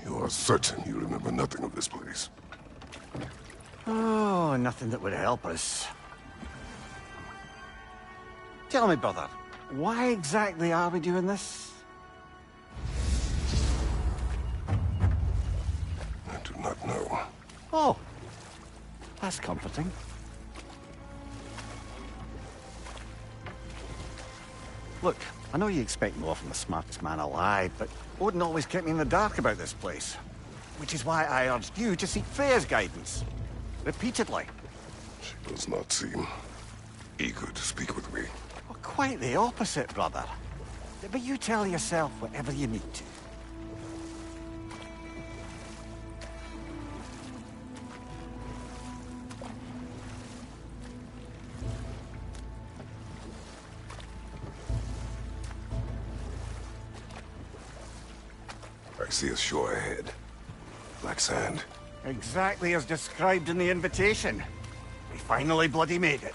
You are certain you remember nothing of this place? Oh, nothing that would help us. Tell me, brother, why exactly are we doing this? I do not know. Oh, that's comforting. Look, I know you expect more from the smartest man alive, but Odin always kept me in the dark about this place. Which is why I urged you to seek Freya's guidance. Repeatedly. She does not seem eager to speak with me. Well, quite the opposite, brother. But you tell yourself whatever you need to. I see a shore ahead. Black sand. Exactly as described in the invitation. We finally bloody made it.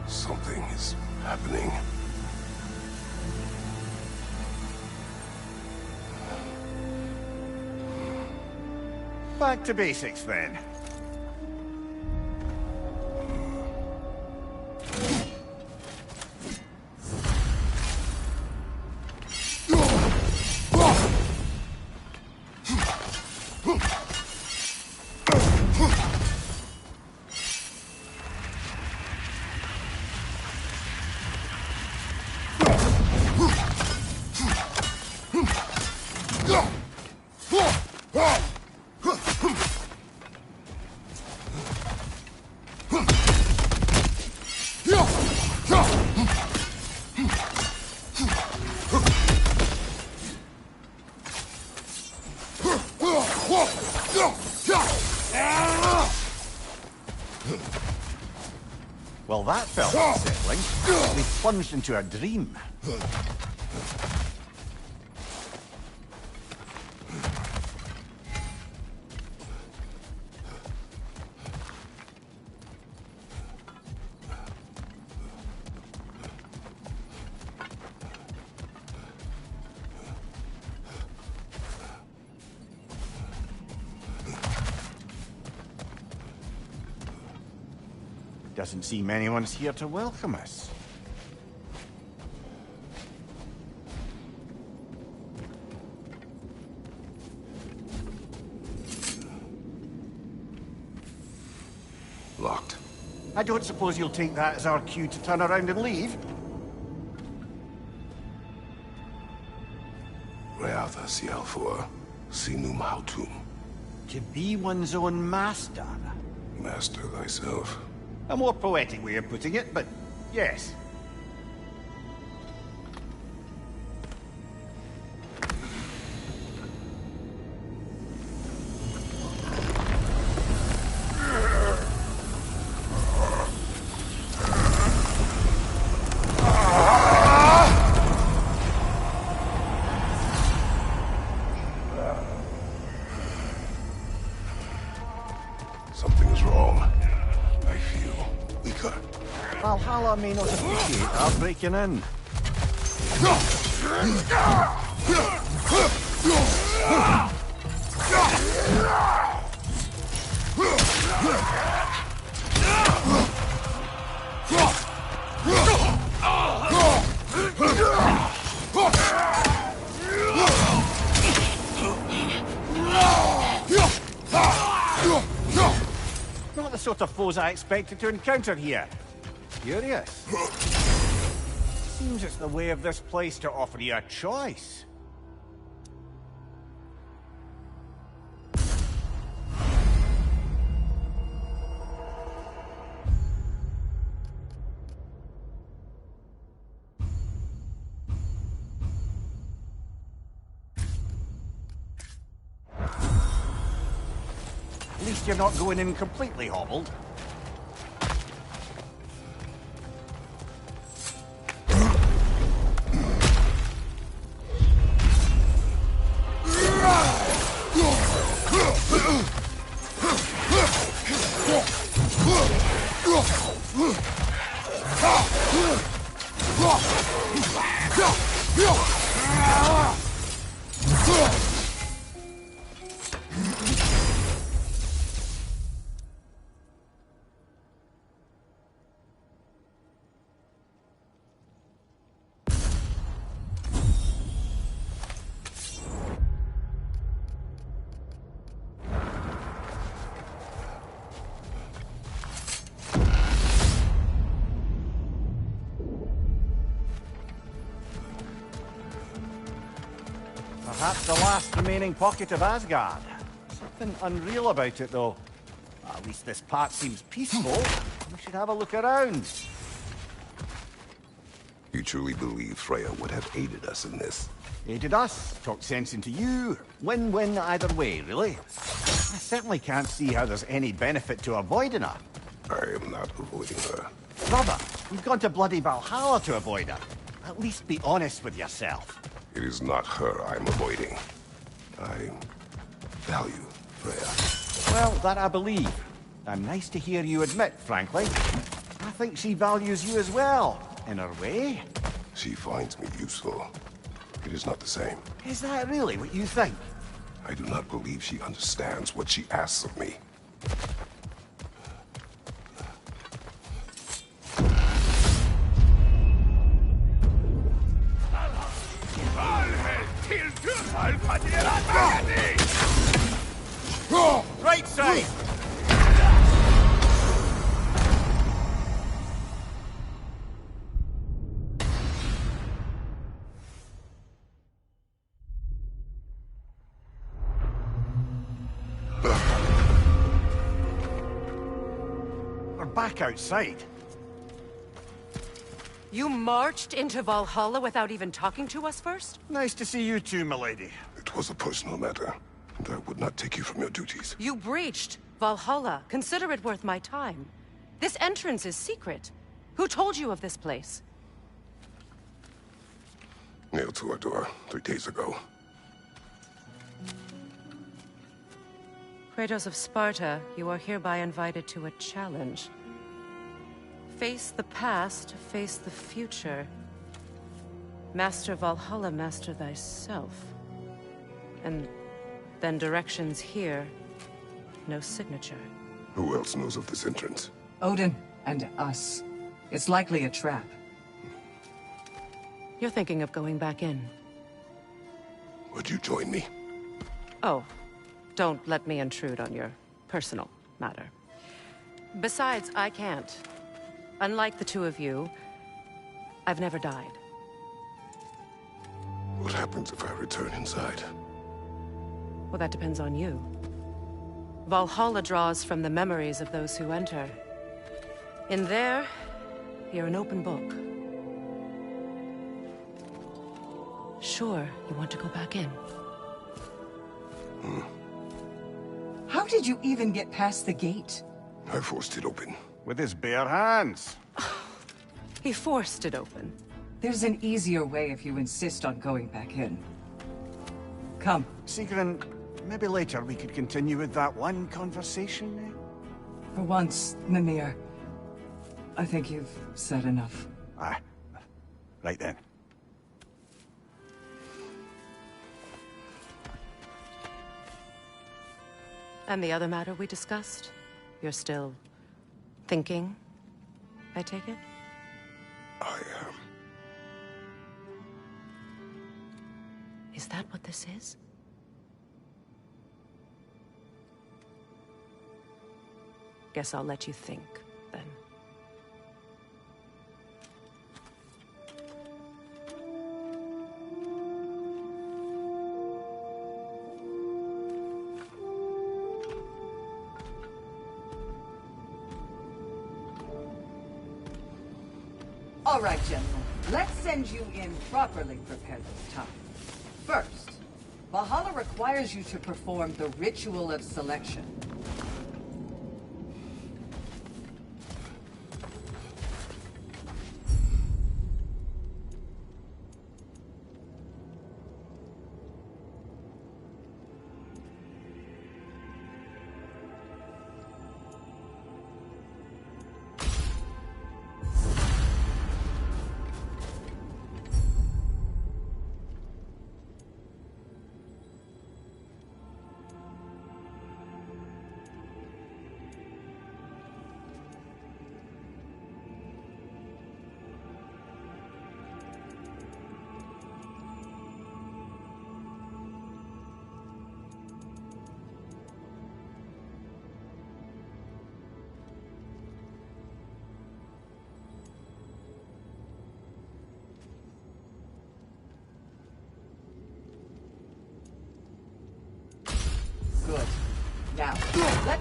Something is happening. Back to basics, then. Well, that felt unsettling. We plunged into a dream. Doesn't seem anyone's here to welcome us. Locked. I don't suppose you'll take that as our cue to turn around and leave? Reatha Sialfor, Sinum Hautum. To be one's own master. Master thyself. A more poetic way of putting it, but yes. Something is wrong. I feel weaker. Valhalla may not appreciate our breaking in. Not the sort of foes I expected to encounter here. Curious. Seems it's the way of this place to offer you a choice. least you're not going in completely hobbled. Perhaps the last remaining pocket of Asgard. Something unreal about it, though. At least this part seems peaceful. We should have a look around. You truly believe Freya would have aided us in this? Aided us, talked sense into you. Win-win either way, really. I certainly can't see how there's any benefit to avoiding her. I am not avoiding her. Brother, you've gone to bloody Valhalla to avoid her. At least be honest with yourself. It is not her I'm avoiding. I value Freya. Well, that I believe. I'm nice to hear you admit, frankly. I think she values you as well, in her way. She finds me useful. It is not the same. Is that really what you think? I do not believe she understands what she asks of me. Right side! We're back outside. You marched into Valhalla without even talking to us first? Nice to see you too, milady. It was a personal matter, and I would not take you from your duties. You breached Valhalla. Consider it worth my time. This entrance is secret. Who told you of this place? Nailed to our door 3 days ago. Kratos of Sparta, you are hereby invited to a challenge. Face the past, face the future. Master Valhalla, master thyself. And then directions here, no signature. Who else knows of this entrance? Odin and us. It's likely a trap. You're thinking of going back in. Would you join me? Oh, don't let me intrude on your personal matter. Besides, I can't. Unlike the two of you, I've never died. What happens if I return inside? Well, that depends on you. Valhalla draws from the memories of those who enter. In there, you're an open book. Sure, you want to go back in. How did you even get past the gate? I forced it open. With his bare hands. He forced it open. There's an easier way if you insist on going back in. Come. Sigrun, maybe later we could continue with that one conversation, eh? For once, Mimir, I think you've said enough. Aye. Right then. And the other matter we discussed? You're still thinking, I take it? I am. Is that what this is? Guess I'll let you think, then. All right, gentlemen. Let's send you in properly prepared this time. First, Valhalla requires you to perform the ritual of selection.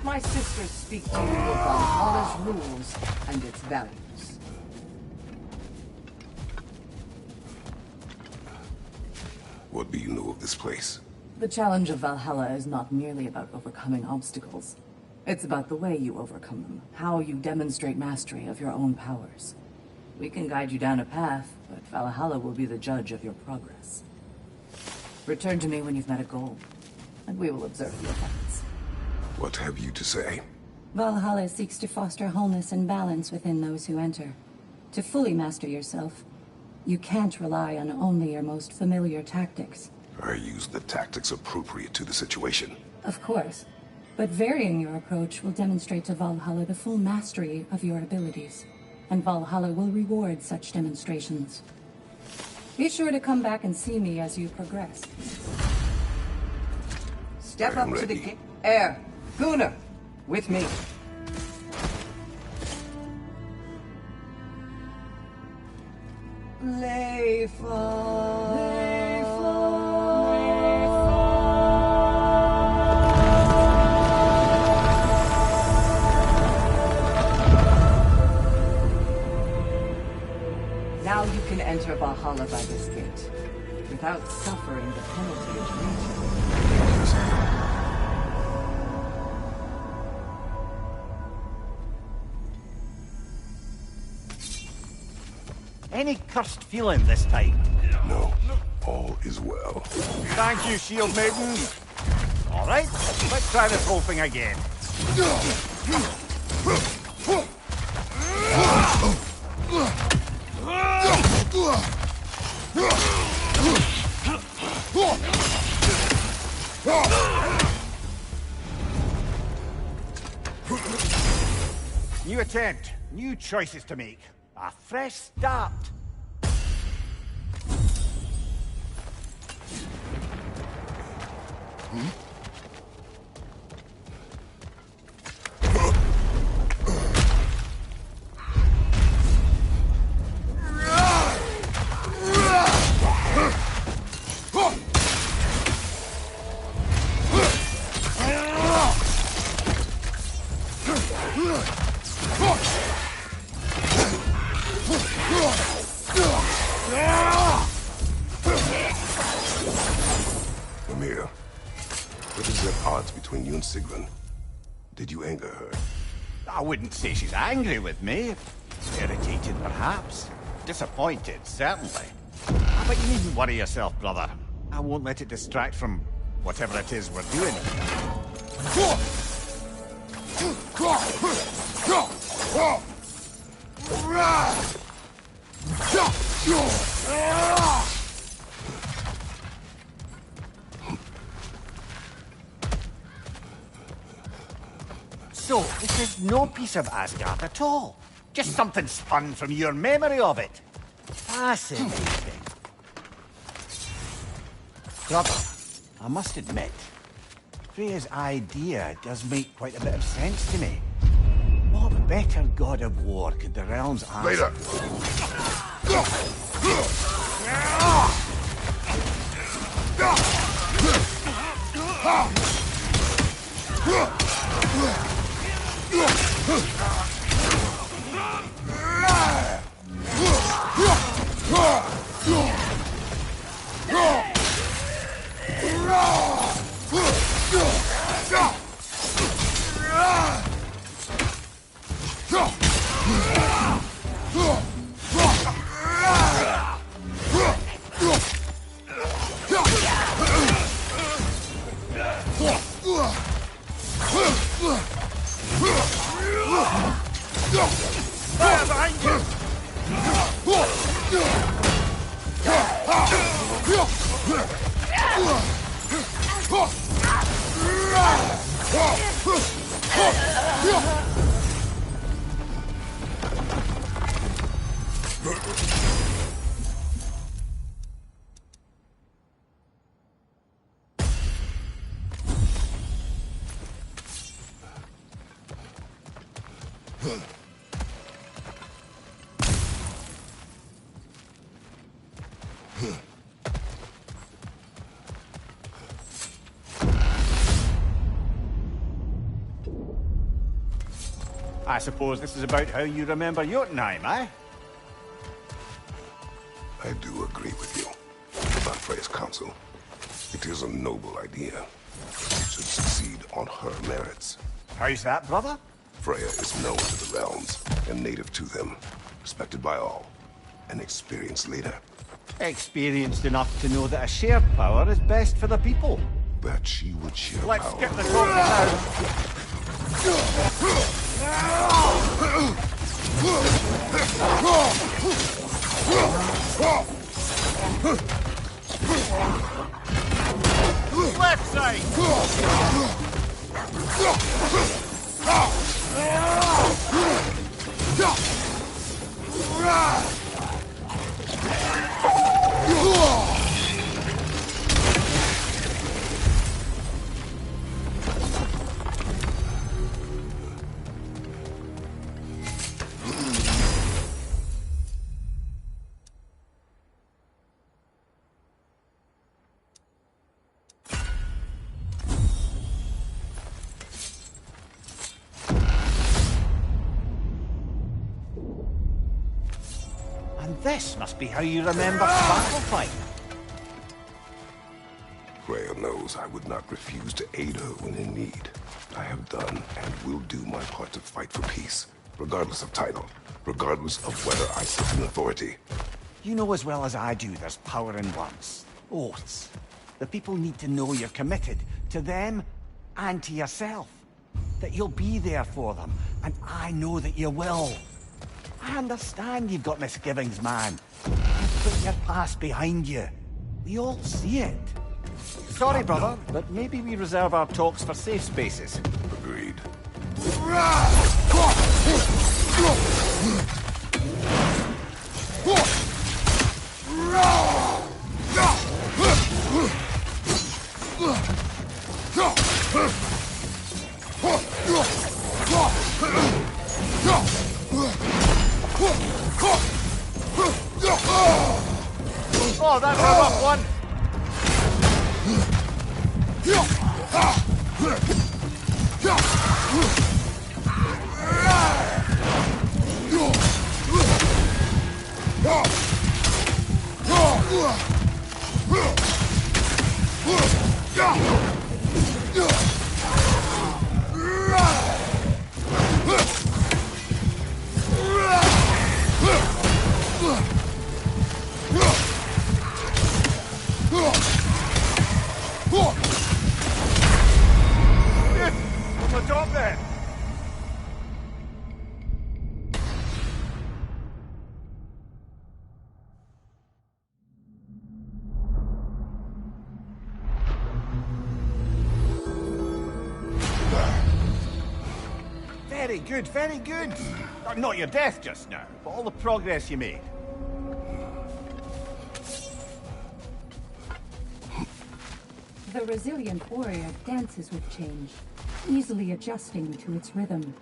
Let my sisters speak to you of Valhalla's rules and its values. What do you know of this place? The challenge of Valhalla is not merely about overcoming obstacles. It's about the way you overcome them, how you demonstrate mastery of your own powers. We can guide you down a path, but Valhalla will be the judge of your progress. Return to me when you've met a goal, and we will observe the effects. What have you to say? Valhalla seeks to foster wholeness and balance within those who enter. To fully master yourself, you can't rely on only your most familiar tactics. I use the tactics appropriate to the situation. Of course, but varying your approach will demonstrate to Valhalla the full mastery of your abilities, and Valhalla will reward such demonstrations. Be sure to come back and see me as you progress. Step I am up to the ready. gate. Air, Gunnar, with me. Now you can enter Valhalla by this gate, without suffering the penalty of treason. Any cursed feeling this time? No, all is well. Thank you, Shield Maiden. All right, let's try this whole thing again. New attempt, new choices to make. A fresh start. Amir, what is the odds between you and Sigrun? Did you anger her? I wouldn't say she's angry with me. Irritated, perhaps. Disappointed, certainly. But you needn't worry yourself, brother. I won't let it distract from whatever it is we're doing. So, this is no piece of Asgard at all. Just something spun from your memory of it. Fascinating. Brother, I must admit, Freya's idea does make quite a bit of sense to me. What better god of war could the realms ask? Later! I suppose this is about how you remember Jotunheim, eh? I do agree with you about Freya's counsel. It is a noble idea. It should succeed on her merits. How's that, brother? Freya is known to the realms and native to them, respected by all, an experienced leader. Experienced enough to know that a shared power is best for the people. That she would share Let's power. get the talking now. Left side! This must be how you remember battle fight. Freya knows I would not refuse to aid her when in need. I have done and will do my part to fight for peace, regardless of title, regardless of whether I sit in authority. You know as well as I do there's power in words. Oaths. The people need to know you're committed to them and to yourself. That you'll be there for them, and I know that you will. I understand you've got misgivings, man. You've put your past behind you. We all see it. Sorry, brother, but maybe we reserve our talks for safe spaces. Agreed. Oh, that's a rough one. On the top there. Very good, very good. Not your death just now, but all the progress you made. The resilient warrior dances with change, easily adjusting to its rhythm.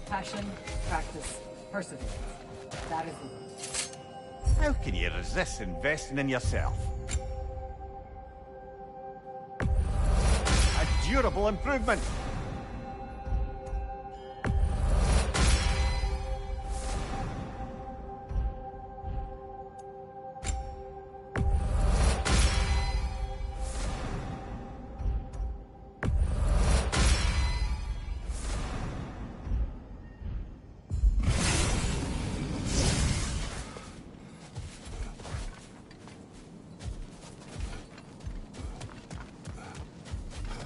Passion, practice, perseverance. That is the way. How can you resist investing in yourself? A durable improvement.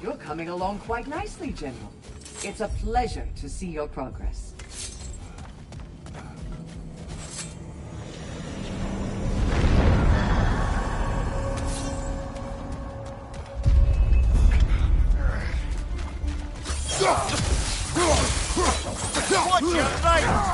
You're coming along quite nicely, General. It's a pleasure to see your progress. Watch your right!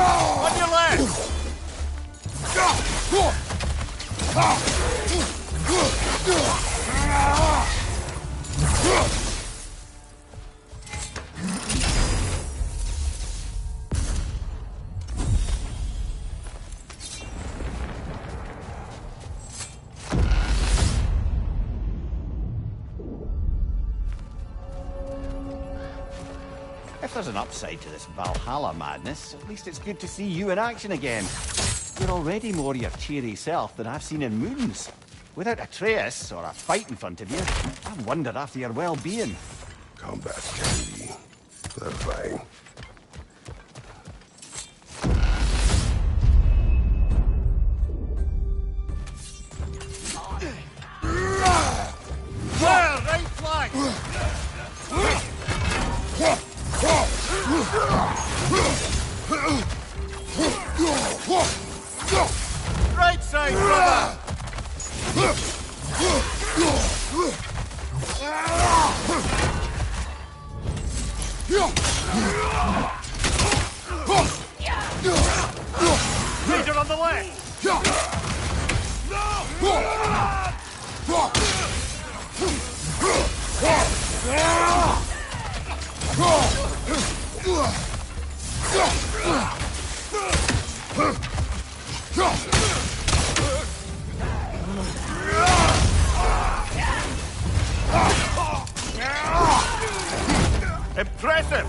On your left! If there's an upside to this Valhalla madness, at least it's good to see you in action again. You're already more your cheery self than I've seen in moons. Without a trace or a fight in front of you, I wonder after your well-being. Combat can be satisfying. Well, right flank! Right side, brother! Raider on the left! Impressive!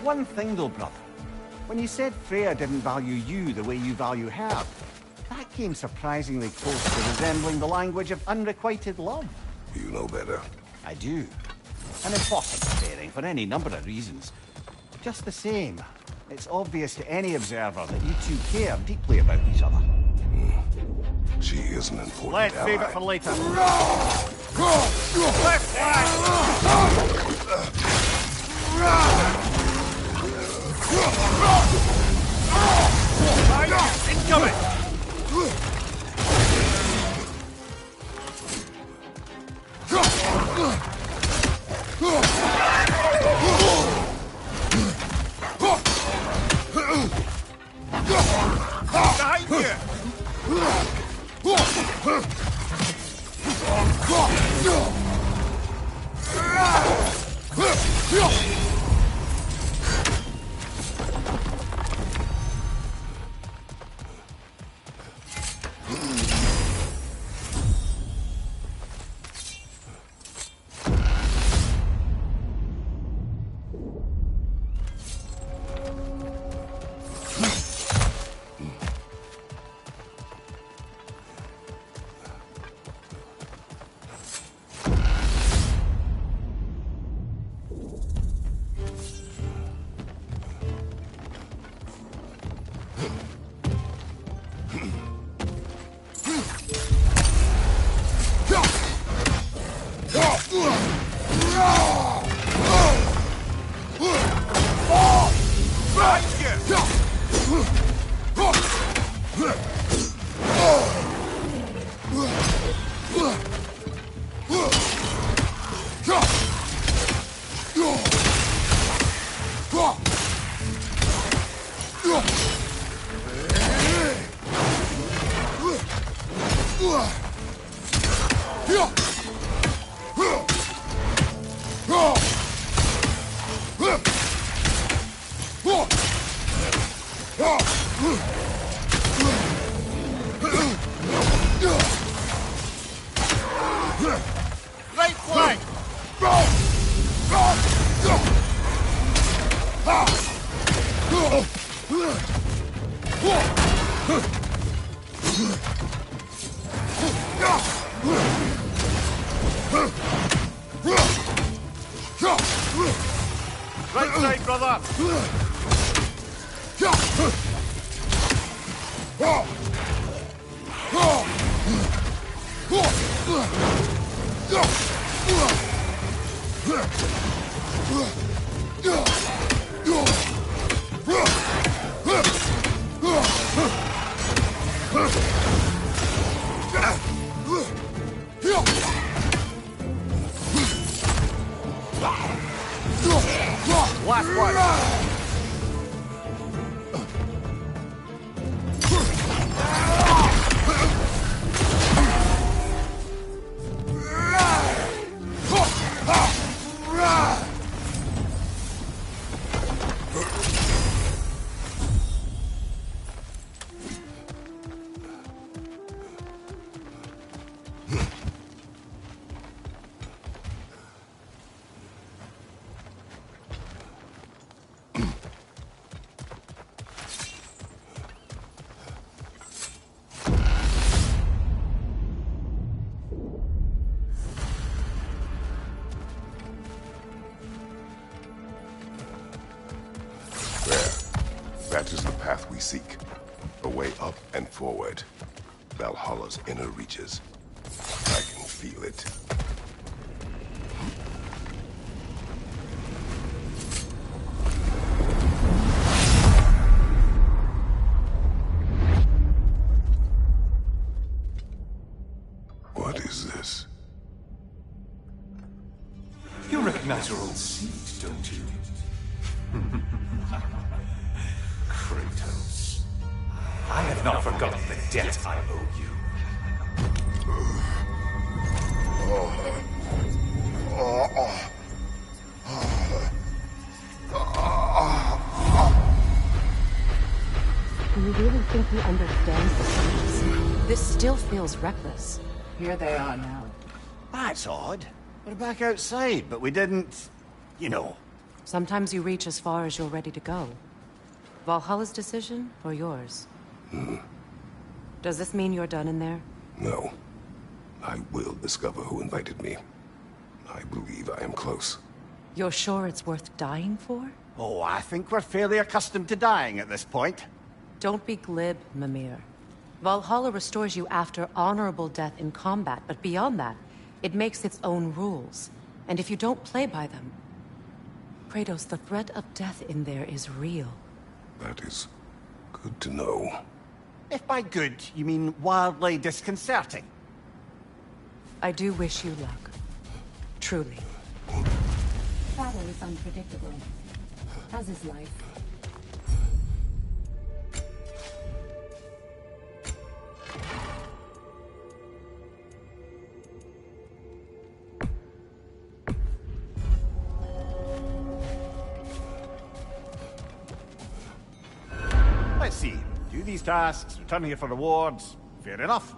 One thing though, brother. When you said Freya didn't value you the way you value her, that came surprisingly close to resembling the language of unrequited love. You know better. I do. An impossible pairing for any number of reasons. Just the same, it's obvious to any observer that you two care deeply about each other. She is an important Let's ally. save it for later. Left flank! Incoming! Behind you! Right side, brother! Last one! That is the path we seek. A way up and forward. Valhalla's inner reaches. I can feel it. What is this? You recognize your old seat, don't you? Kratos. I have not forgotten the debt I owe you. Do you really think he understands the changes? This still feels reckless. Here they are now. That's odd. We're back outside, but we didn't... you know. Sometimes you reach as far as you're ready to go. Valhalla's decision, or yours? Does this mean you're done in there? No. I will discover who invited me. I believe I am close. You're sure it's worth dying for? Oh, I think we're fairly accustomed to dying at this point. Don't be glib, Mimir. Valhalla restores you after honorable death in combat, but beyond that, it makes its own rules. And if you don't play by them... Kratos, the threat of death in there is real. That is good to know. If by good, you mean wildly disconcerting. I do wish you luck. Truly. Battle is unpredictable, as is life. Let's see. Do these tasks, return here for rewards. Fair enough.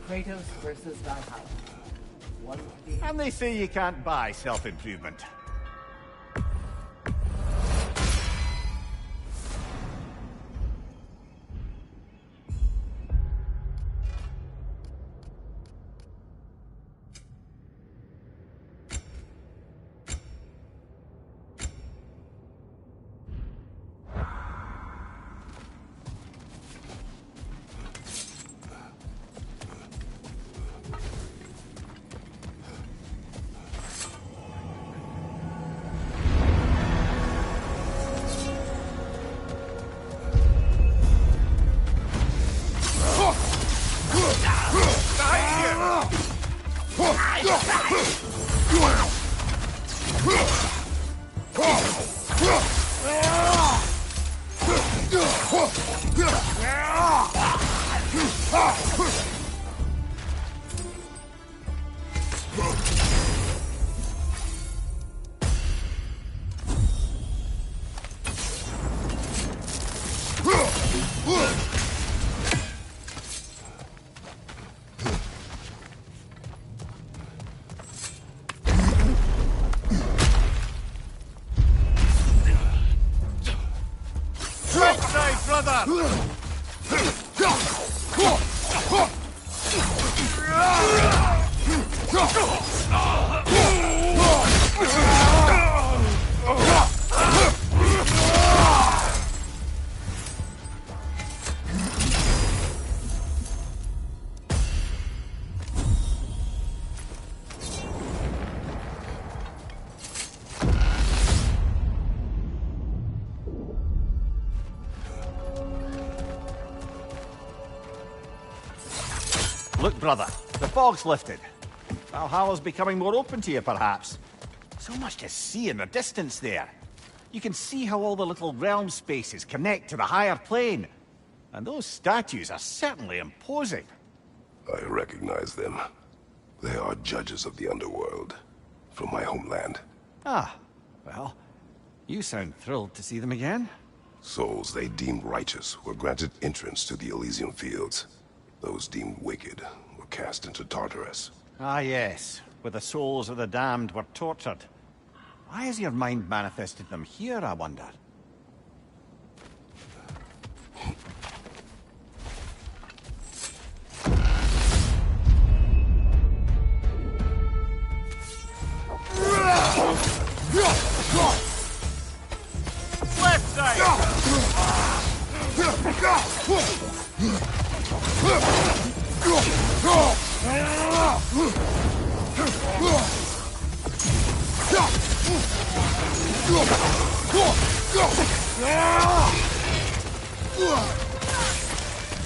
Kratos versus Valhalla. One to the And they say you can't buy self-improvement. Look, brother, the fog's lifted. Valhalla's becoming more open to you, perhaps. So much to see in the distance there. You can see how all the little realm spaces connect to the higher plane. And those statues are certainly imposing. I recognize them. They are judges of the underworld, from my homeland. Ah, well, you sound thrilled to see them again. Souls they deemed righteous were granted entrance to the Elysium Fields. Those deemed wicked were cast into Tartarus. Ah, yes, where the souls of the damned were tortured. Why has your mind manifested them here, I wonder? Left side!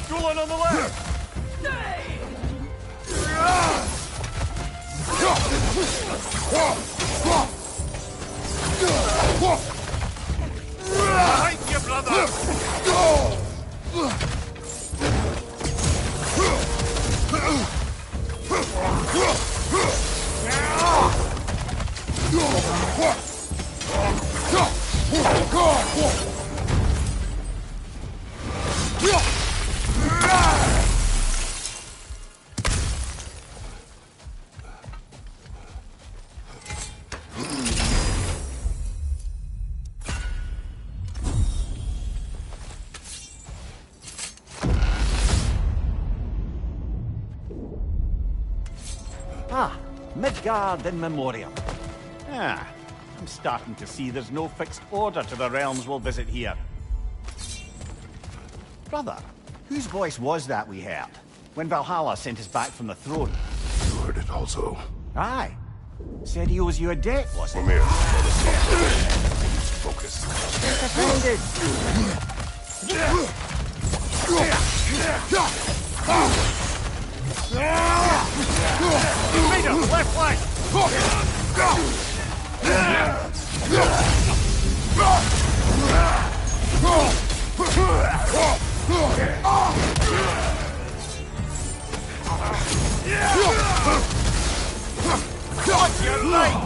Going on the left! Behind you, brother! Ah, Midgard in Memoriam. Ah, I'm starting to see there's no fixed order to the realms we'll visit here. Brother, whose voice was that we heard when Valhalla sent us back from the throne? You heard it also. Aye. Said he owes you a debt, was it? Come here. Focus. Offended. Freedom, left flank! Watch your light!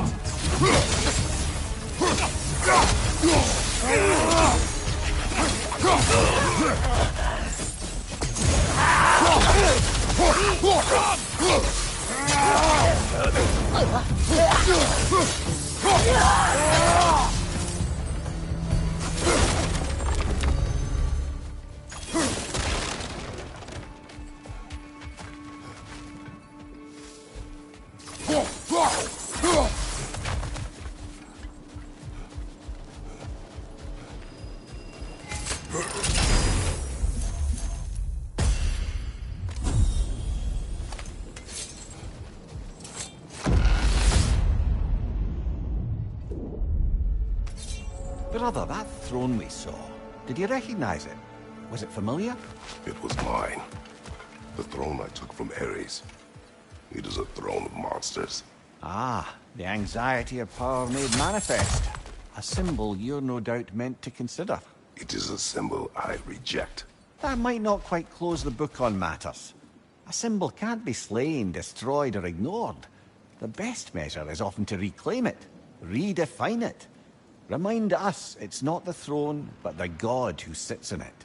Brother, that throne we saw, did you recognize it? Was it familiar? It was mine. The throne I took from Ares. It is a throne of monsters. Ah, the anxiety of power made manifest. A symbol you're no doubt meant to consider. It is a symbol I reject. That might not quite close the book on matters. A symbol can't be slain, destroyed, or ignored. The best measure is often to reclaim it, redefine it. Remind us it's not the throne, but the god who sits in it.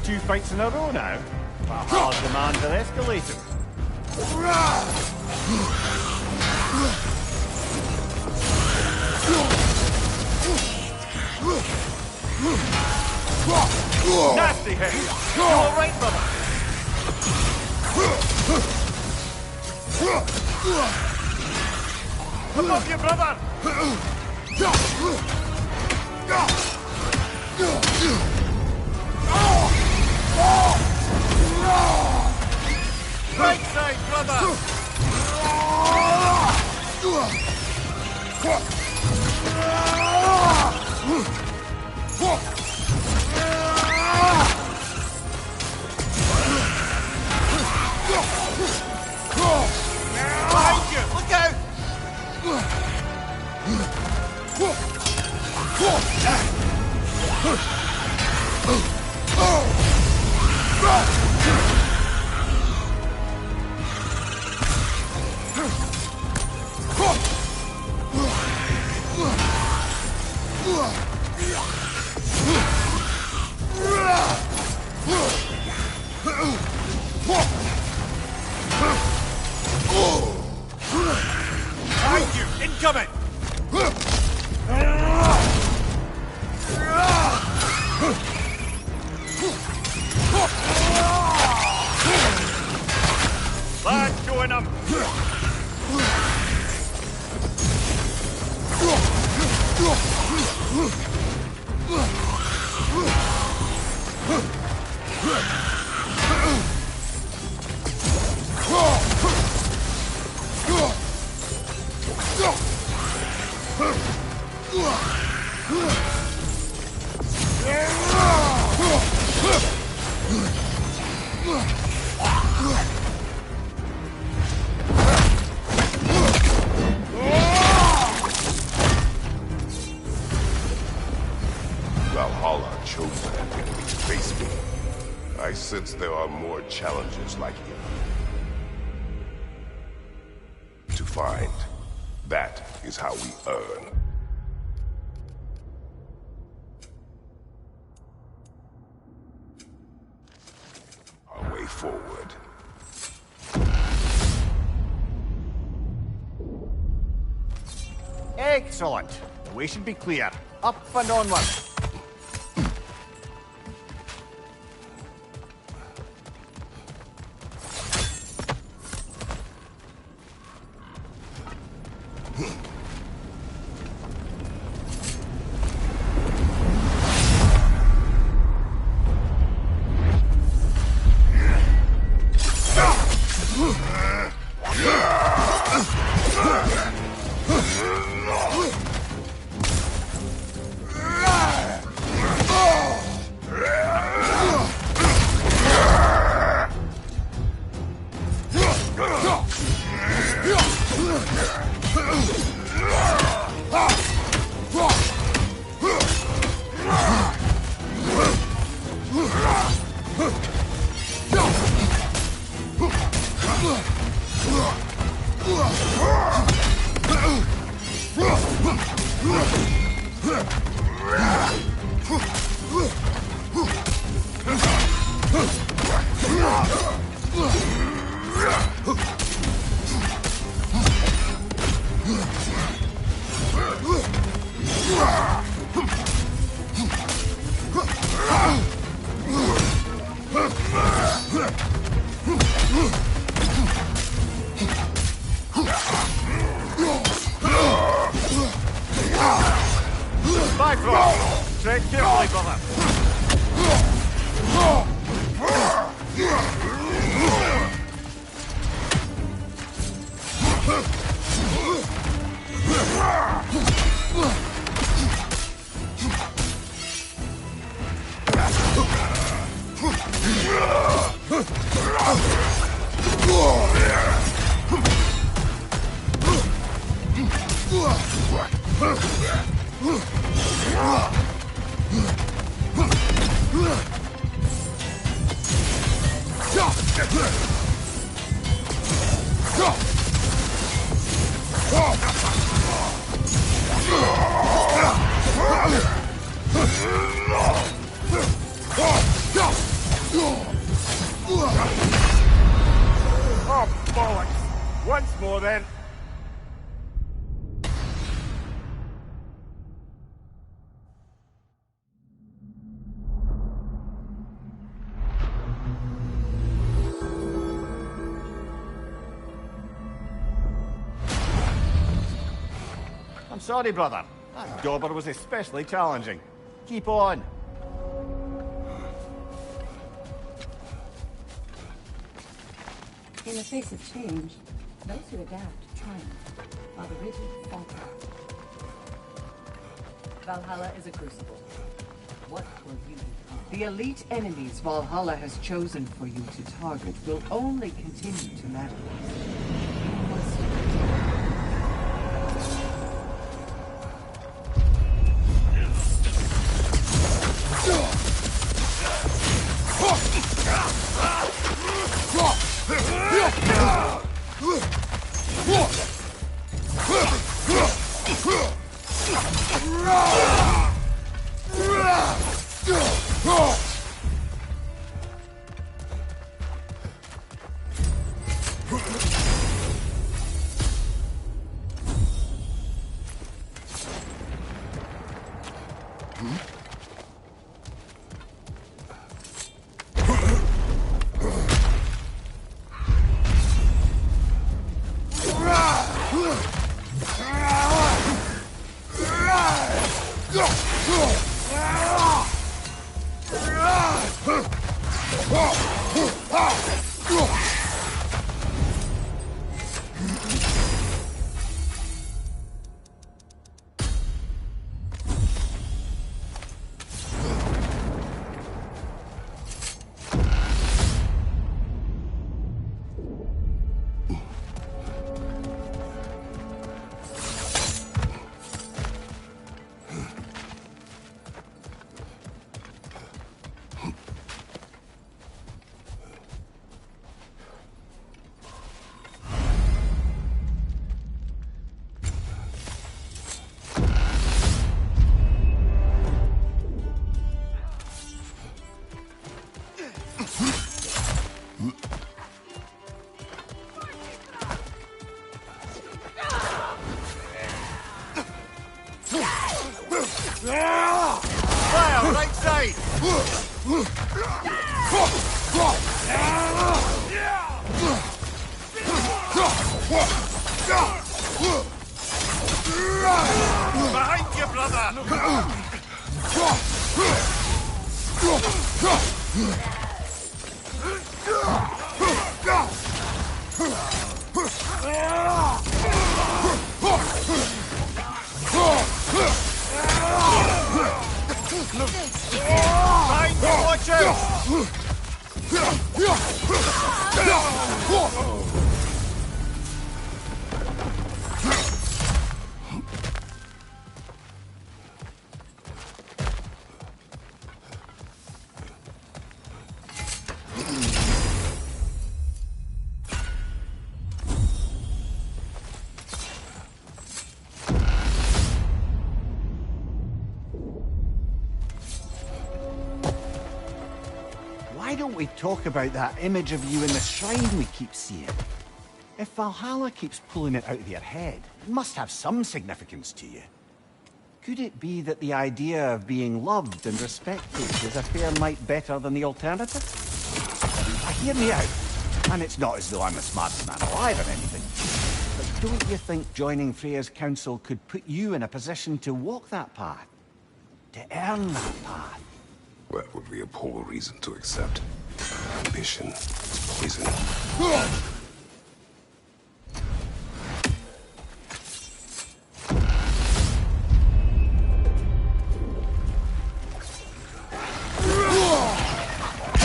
Two fights in a row now. Valhalla's demands are escalating. Nasty hit! You alright, brother? Above you, brother! Right side, brother! Behind you! Look out! Behind you! Incoming! Lad, join him! Valhalla chose an enemy to face me. I sense there are more challenges like him to find. That is how we earn. Our way forward. Excellent. The way should be clear. Up and onward. Tread carefully, brother. Oh, bollocks! Once more, then. I'm sorry, brother. That dauber was especially challenging. Keep on. In the face of change, those who adapt triumph, while the rigid falter. Valhalla is a crucible. What will you become? The elite enemies Valhalla has chosen for you to target will only continue to matter. You must Fire, right side! Behind you, brother! Behind you, watch out! Why don't we talk about that image of you in the shrine we keep seeing? If Valhalla keeps pulling it out of your head, it must have some significance to you. Could it be that the idea of being loved and respected is a fair mite better than the alternative? Hear me out, and it's not as though I'm the smartest man alive or anything, but don't you think joining Freya's council could put you in a position to walk that path? to earn that path. That would be a poor reason to accept. Ambition is poison.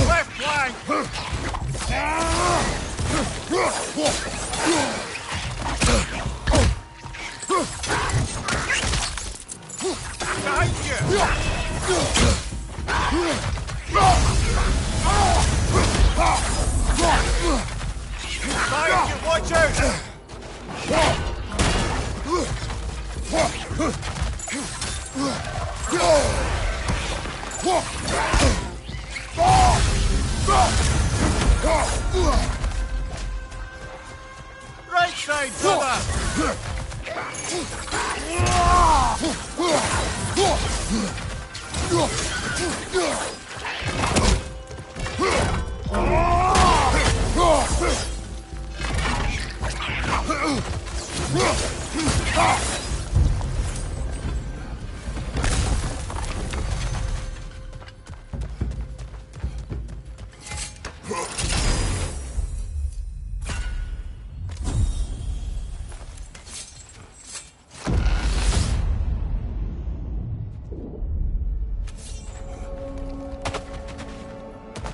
Left flank! Behind you! Behind you, watch out! Right side, brother!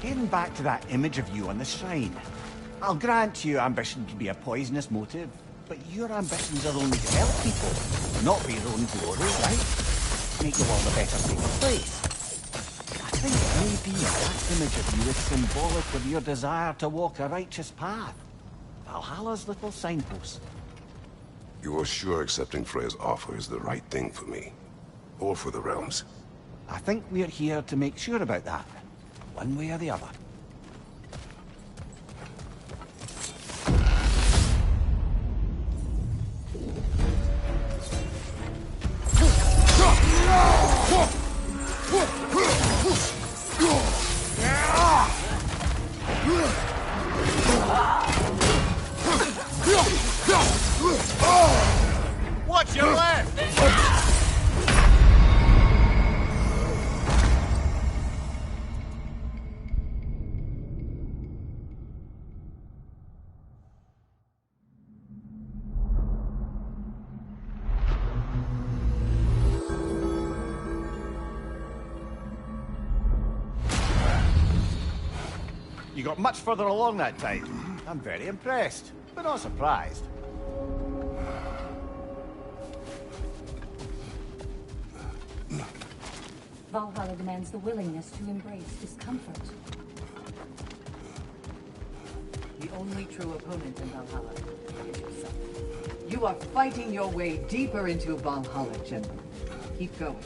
Getting back to that image of you on the shrine. I'll grant you ambition can be a poisonous motive, but your ambitions are only to help people, not for your own glory, right? Make the world a better, safer place. I think maybe that image of you is symbolic of your desire to walk a righteous path. Valhalla's little signpost. You're sure accepting Freya's offer is the right thing for me? Or for the realms? I think we're here to make sure about that, one way or the other. Watch your left! You got much further along that time. I'm very impressed, but not surprised. Valhalla demands the willingness to embrace discomfort. The only true opponent in Valhalla is yourself. You are fighting your way deeper into Valhalla, General. Keep going.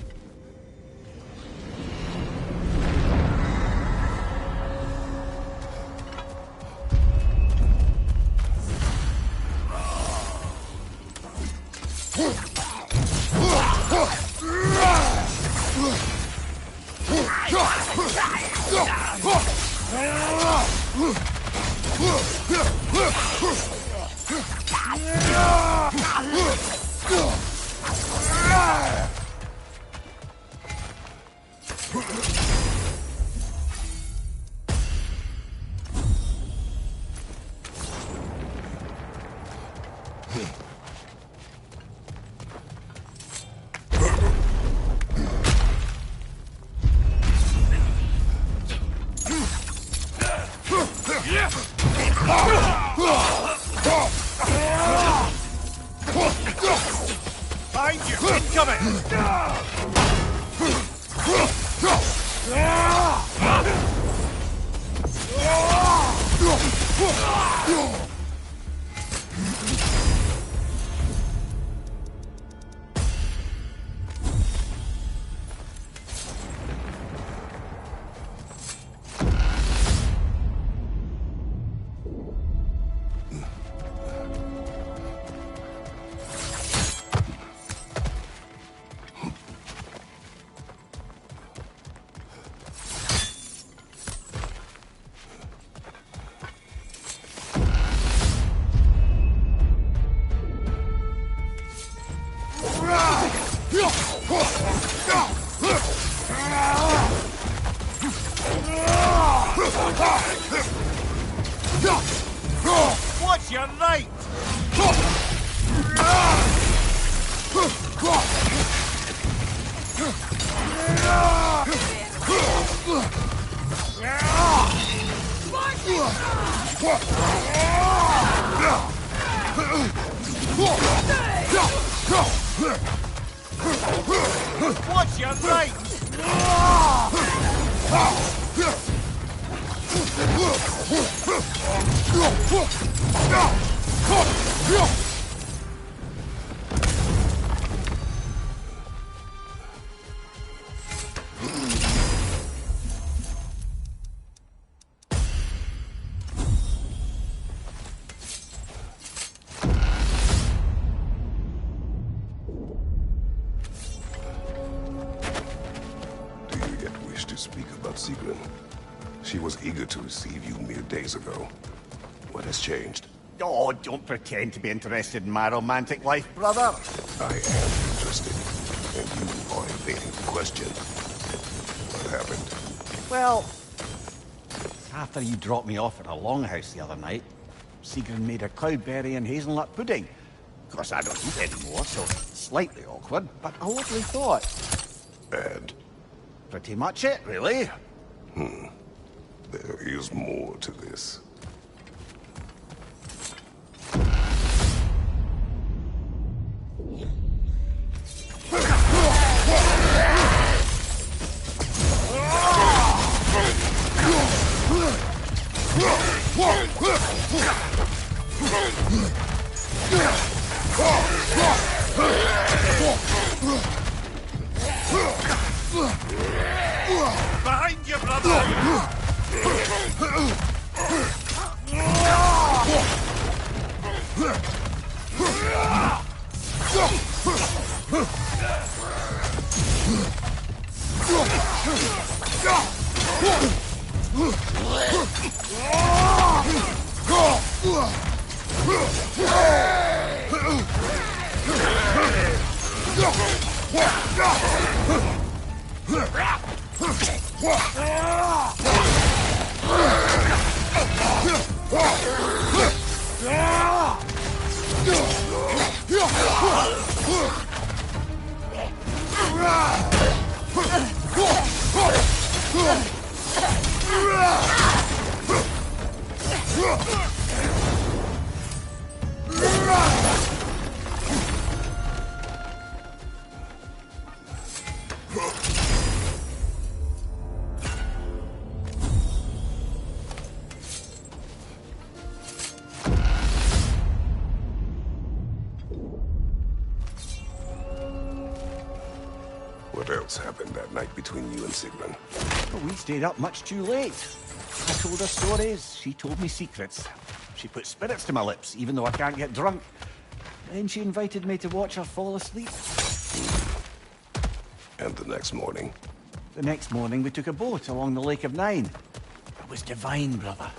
Behind you! Incoming! What's your right? What's your right? Do you yet wish to speak about Sigrun? She was eager to receive you mere days ago. What has changed? Oh, don't pretend to be interested in my romantic life, brother. I am interested, and you are evading the question. What happened? Well, after you dropped me off at a longhouse the other night, Sigrun made a cloudberry and hazelnut pudding. Of course, I don't eat anymore, so slightly awkward, but a lovely thought. And Pretty much it, really. there is more to this. Behind you, brother! What else happened that night between you and Sigrun? But we stayed up much too late. I told her stories, she told me secrets. She put spirits to my lips, even though I can't get drunk. Then she invited me to watch her fall asleep. And the next morning? The next morning, we took a boat along the Lake of Nine. It was divine, brother.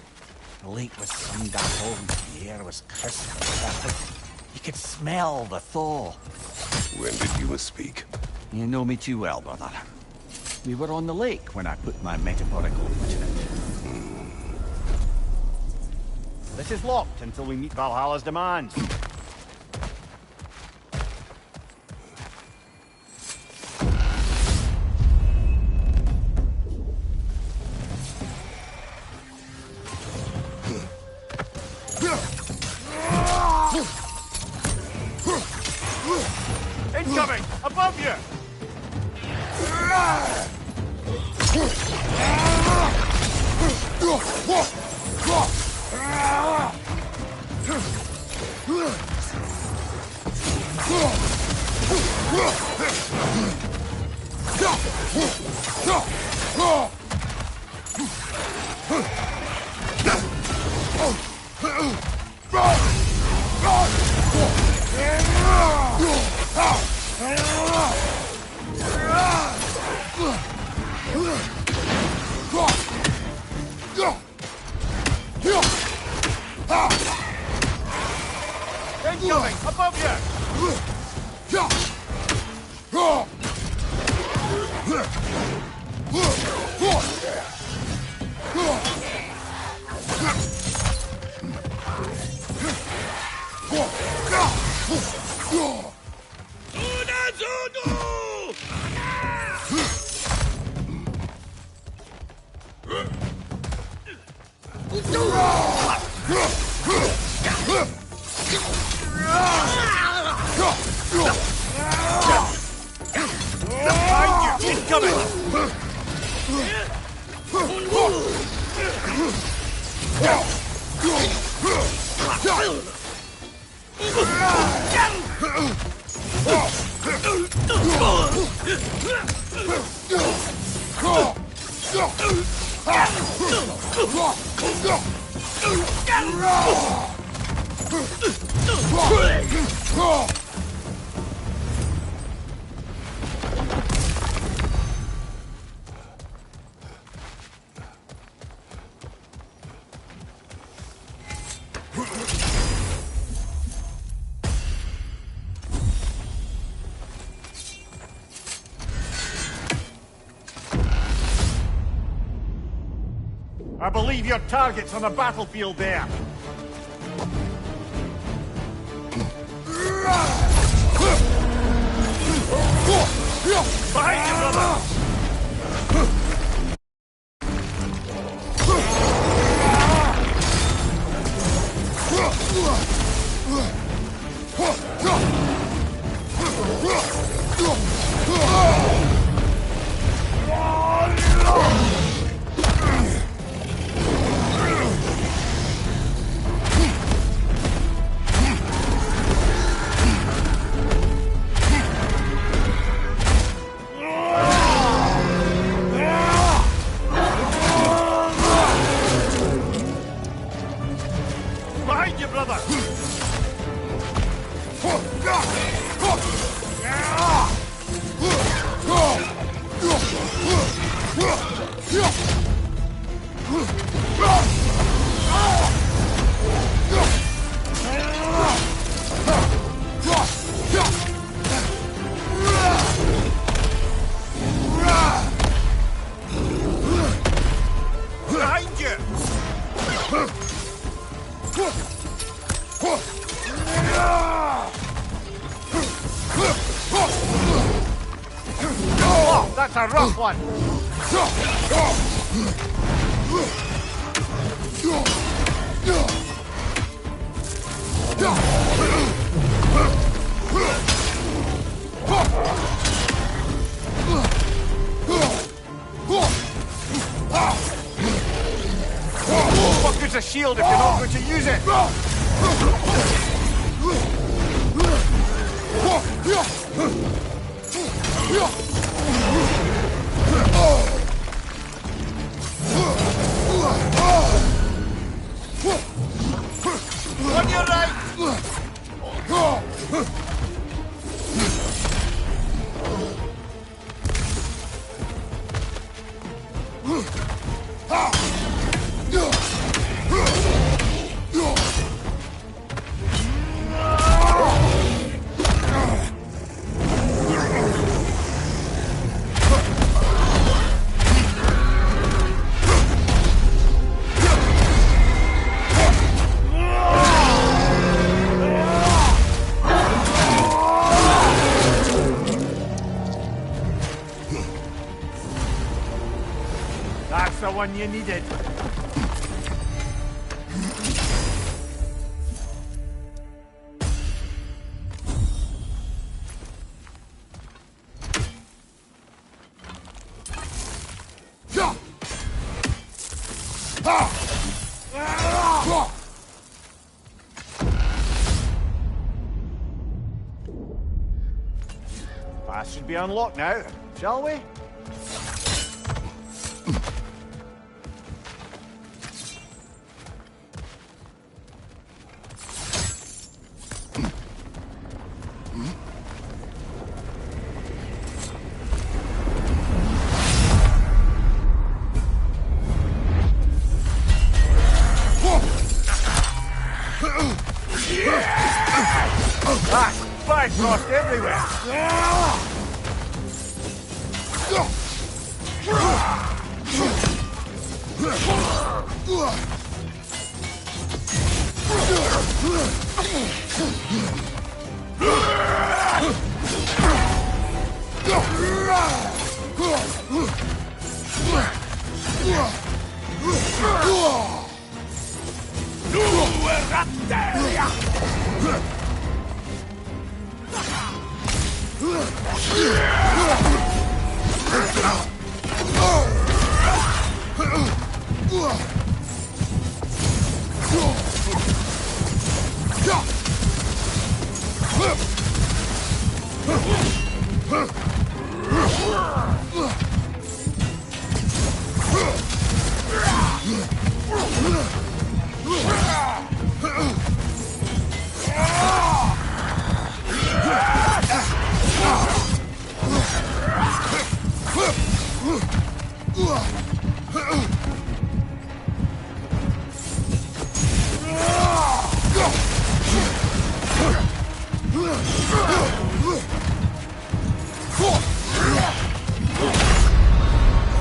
The lake was sun-dappled, the air was crisp and perfect. You could smell the thaw. When did you speak? You know me too well, brother. We were on the lake when I put my metaphorical foot in it. This is locked until we meet Valhalla's demands. Incoming! Above you! Incoming! Above you! I believe your target's on the battlefield there. Behind you, brother! Behind you, brother! Behind you! Oh, that's a rough one! What good's a shield if you're not going to use it? On your right! That's the one you needed. Path should be unlocked now, shall we? Ah, Bifrost everywhere!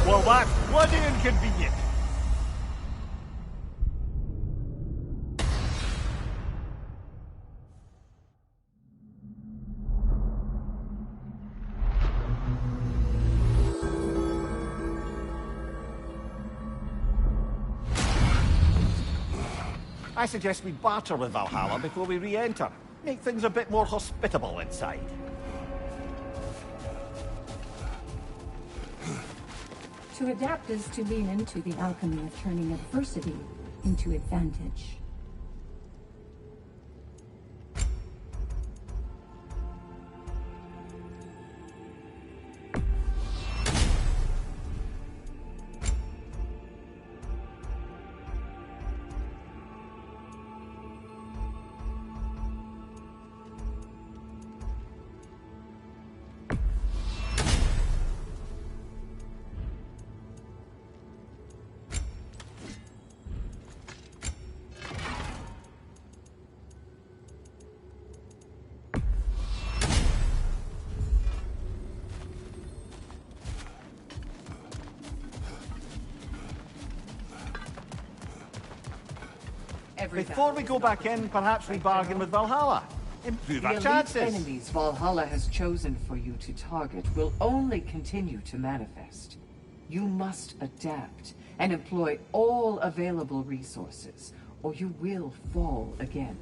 Well, that's bloody inconvenient. I suggest we barter with Valhalla before we re-enter. Make things a bit more hospitable inside. To adapt is to lean into the alchemy of turning adversity into advantage. Before we go back in, perhaps we bargain with Valhalla. Improve our chances. The elite enemies Valhalla has chosen for you to target will only continue to manifest. You must adapt and employ all available resources, or you will fall again.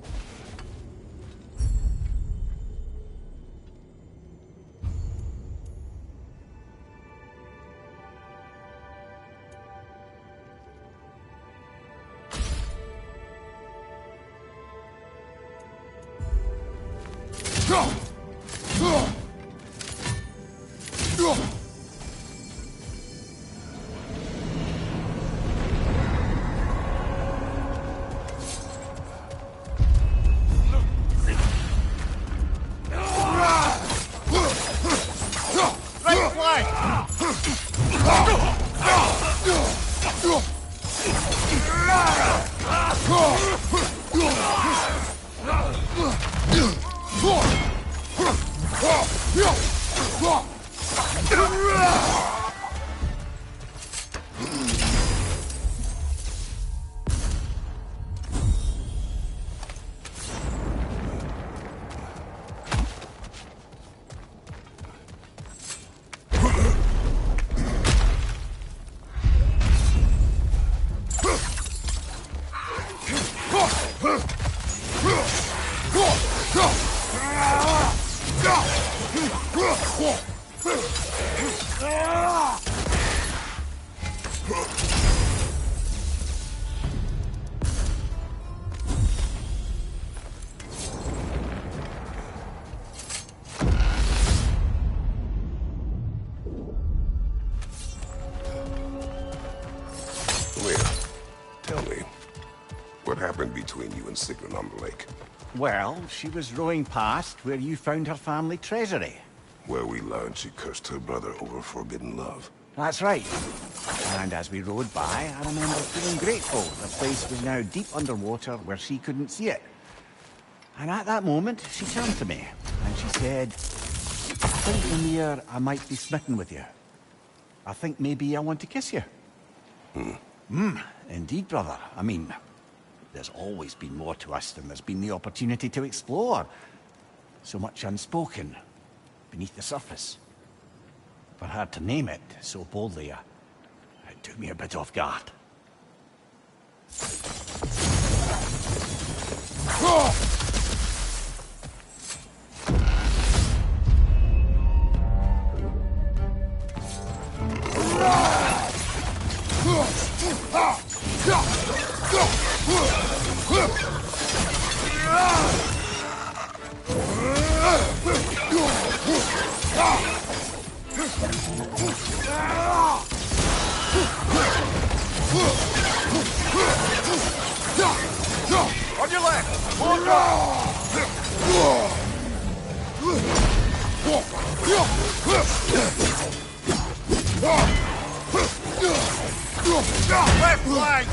What happened between you and Sigrun on the lake? Well, she was rowing past where you found her family treasury. Where we learned she cursed her brother over forbidden love. That's right. And as we rowed by, I remember feeling grateful the place was now deep underwater where she couldn't see it. And at that moment, she turned to me, and she said, I think, Ymir, I might be smitten with you. I think maybe I want to kiss you. Indeed, brother. I mean, there's always been more to us than there's been the opportunity to explore. So much unspoken, beneath the surface. For her to name it so boldly, it took me a bit off guard. On your left! More drive! Left flank!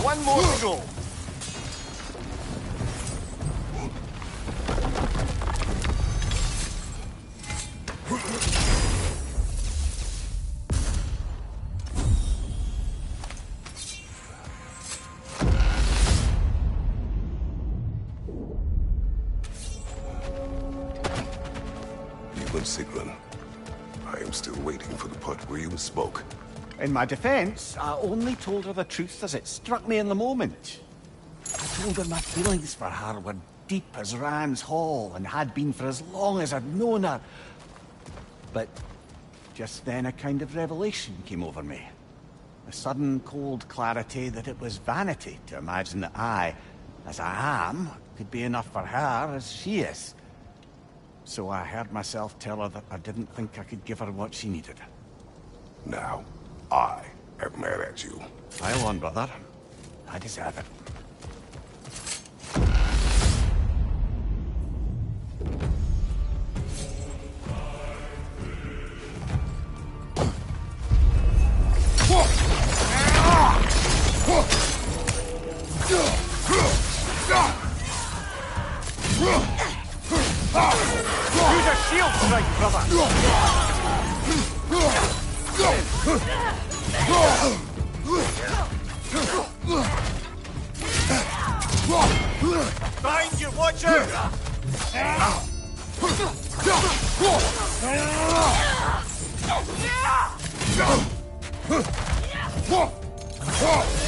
One more to go. Sigrun. I am still waiting for the part where you spoke. In my defense, I only told her the truth as it struck me in the moment. I told her my feelings for her were deep as Rand's Hall and had been for as long as I'd known her. But just then a kind of revelation came over me. A sudden cold clarity that it was vanity to imagine that I, as I am, could be enough for her as she is. So I heard myself tell her that I didn't think I could give her what she needed. Now, I am mad at you. Pile on, brother. I deserve it. Use a shield strike, brother! Find you, watch out!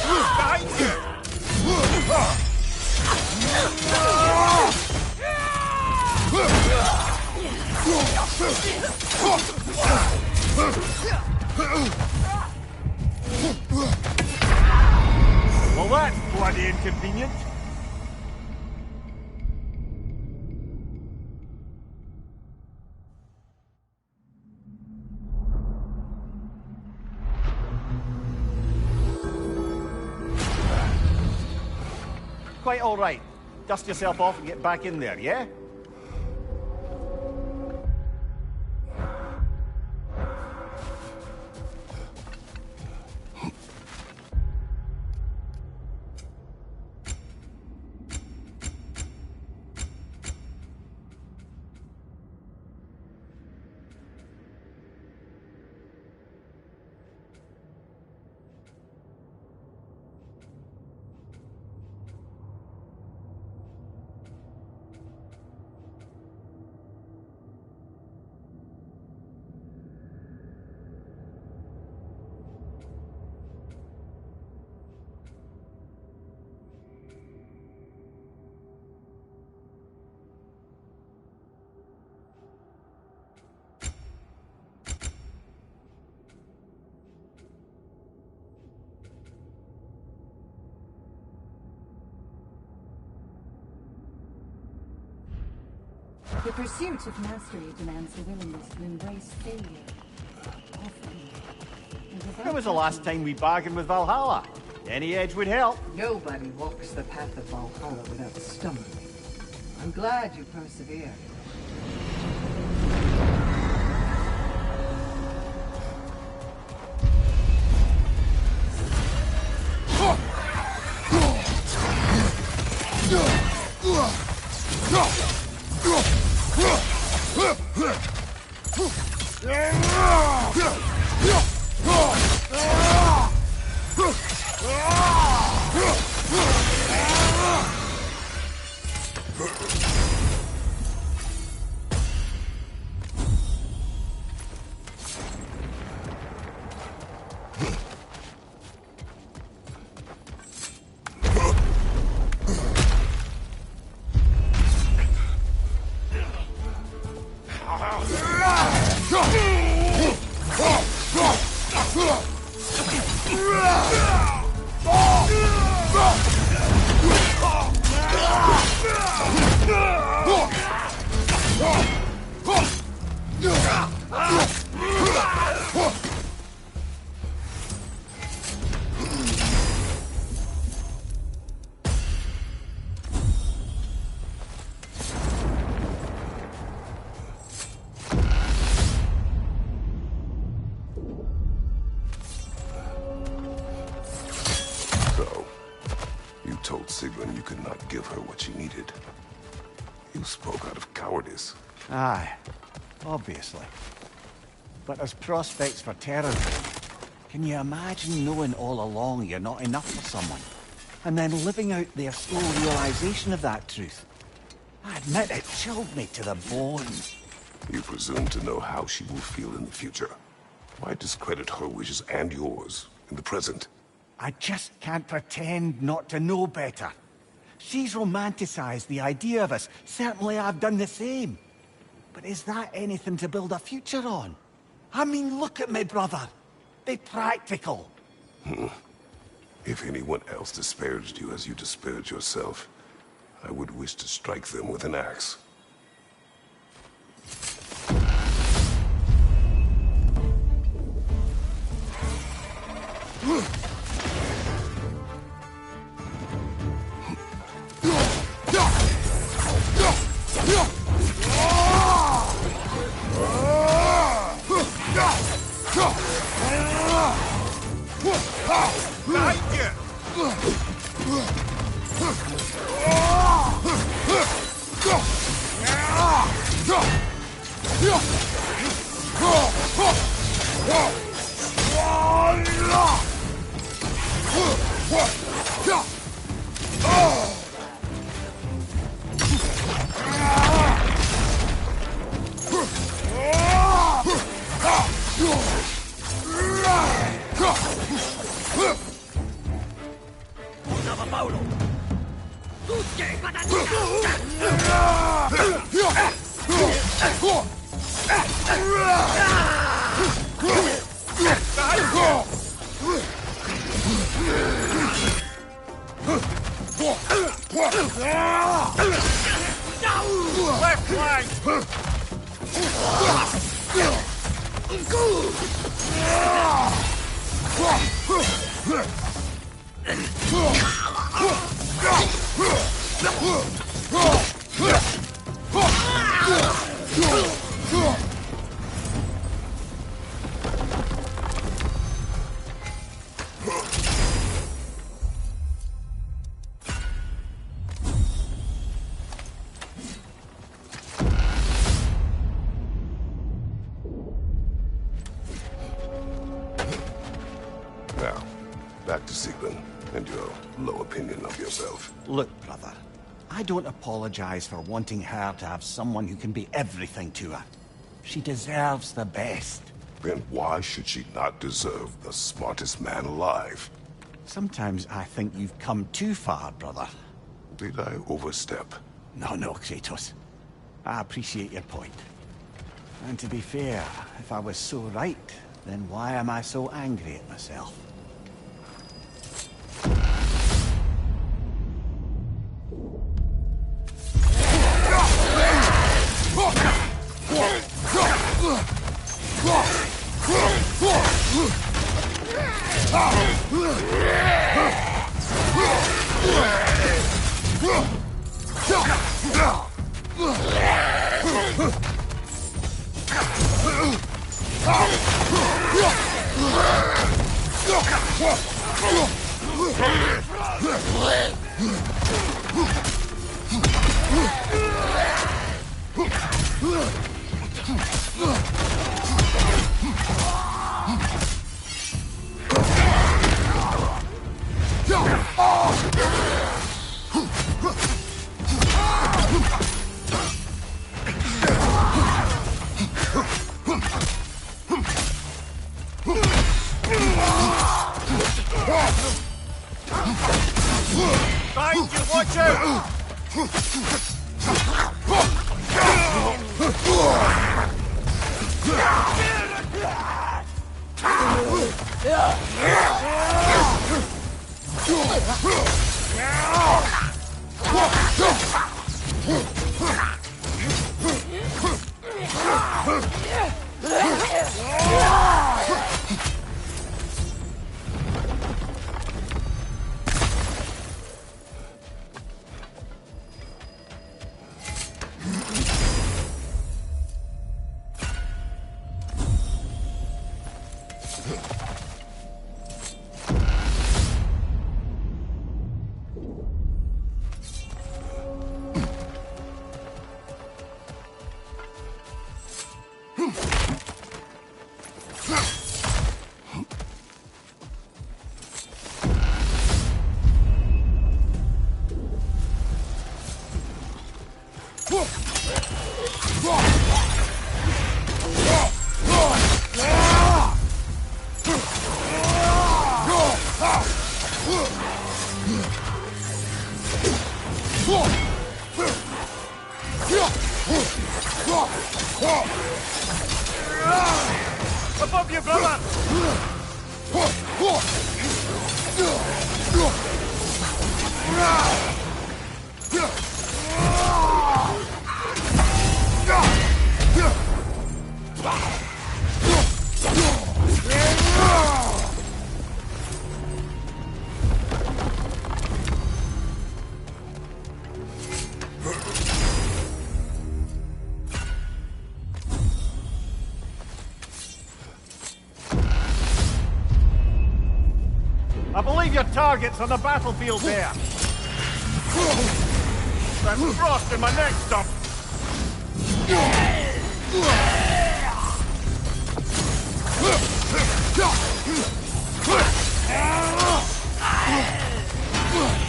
Behind you! Well, that's bloody inconvenient. Quite all right. Dust yourself off and get back in there, yeah? The pursuit of mastery demands the willingness to embrace failure. Often. When was the last time we bargained with Valhalla? Any edge would help. Nobody walks the path of Valhalla without stumbling. I'm glad you persevered. So, you told Sigrun you could not give her what she needed. You spoke out of cowardice. Aye, obviously. But there's prospects for terrorism. Can you imagine knowing all along you're not enough for someone, and then living out their slow realization of that truth? I admit it chilled me to the bone. You presume to know how she will feel in the future. Why discredit her wishes and yours in the present? I just can't pretend not to know better. She's romanticized the idea of us. Certainly I've done the same. But is that anything to build a future on? I mean, look at me, brother. Be practical. If anyone else disparaged you as you disparaged yourself, I would wish to strike them with an axe. Now, back to Sigrun and your low opinion of yourself. Look, brother. I don't apologize for wanting her to have someone who can be everything to her. She deserves the best. Then why should she not deserve the smartest man alive? Sometimes I think you've come too far, brother. Did I overstep? No, Kratos. I appreciate your point. And to be fair, if I was so right, then why am I so angry at myself? Find you, watch out! Above you, brother! I believe your target's on the battlefield there. There's frost in my neck stump.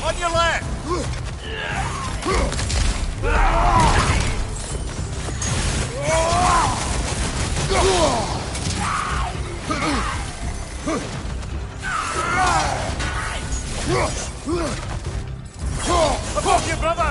On your left. Above you, brother!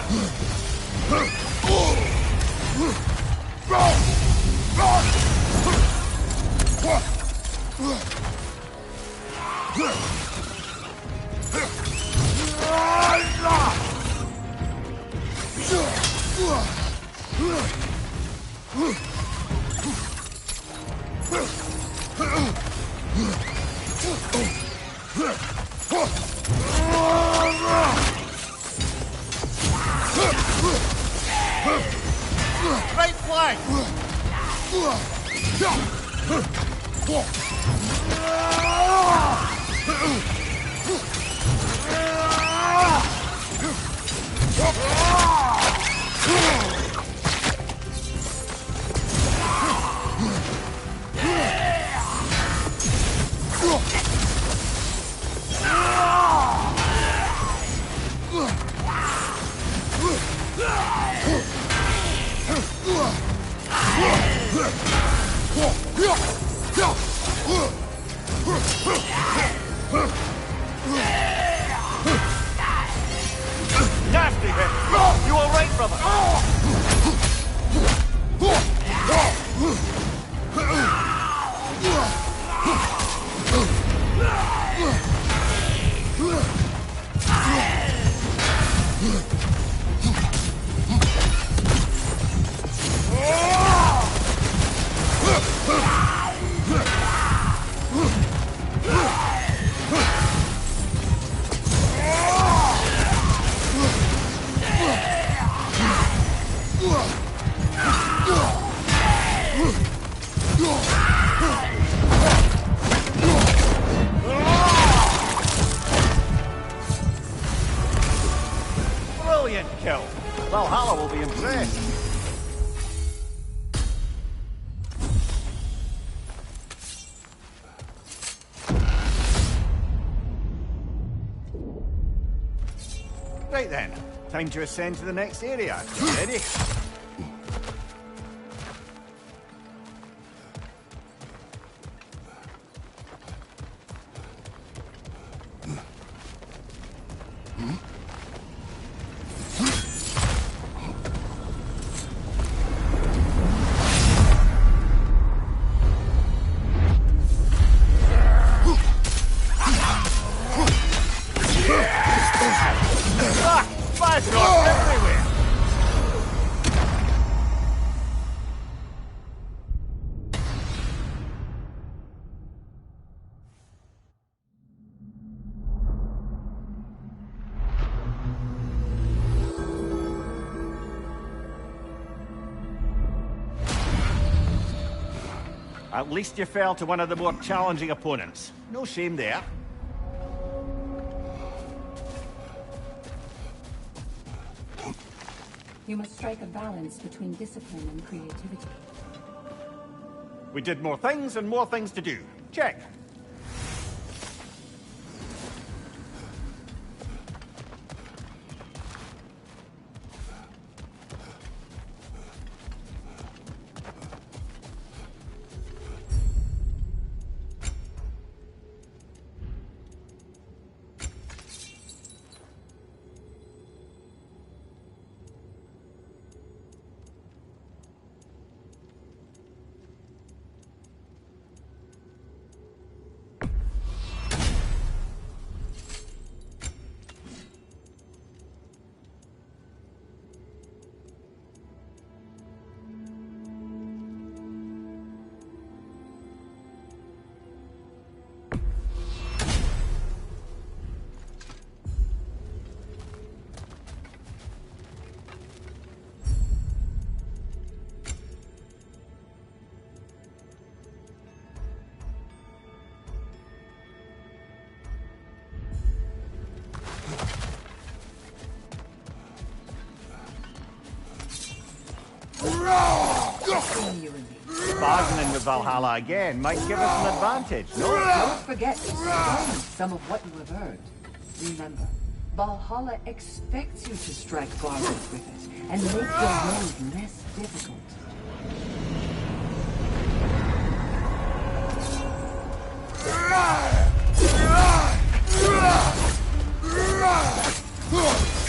Right flank! Nasty hit! You all right, brother? Brilliant kill. Valhalla will be impressed. Right then, time to ascend to the next area. You ready? Five dogs everywhere! At least you fell to one of the more challenging opponents. No shame there. You must strike a balance between discipline and creativity. We did more things and more things to do. Check. between you and me. Bargaining with Valhalla again might give us an advantage, no? Don't forget to spend some of what you have earned. Remember, Valhalla expects you to strike bargains with it and make your road less difficult.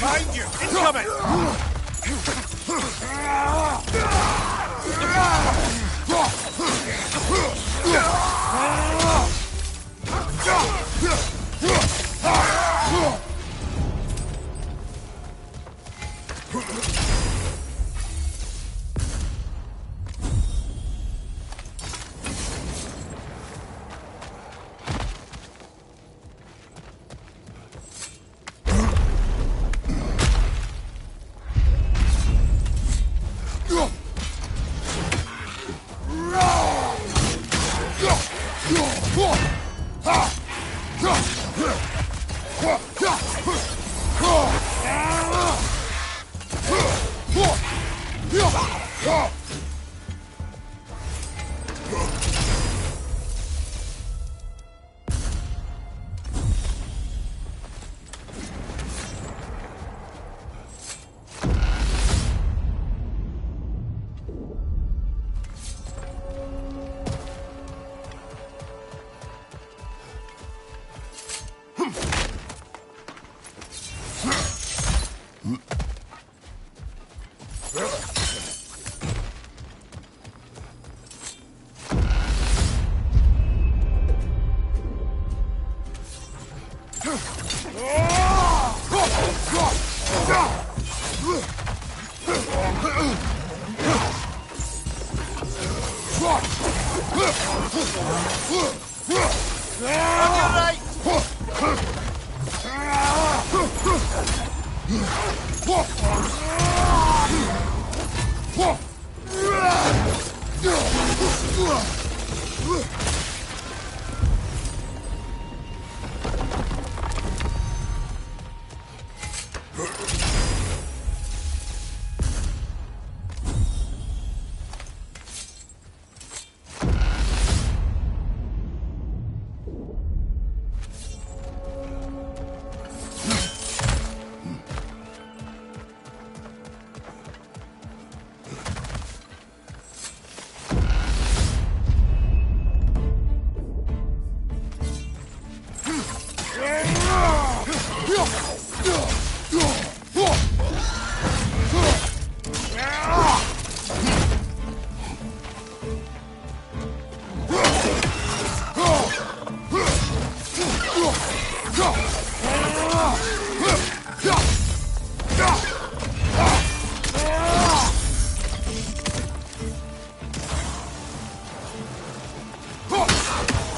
Behind you! Incoming!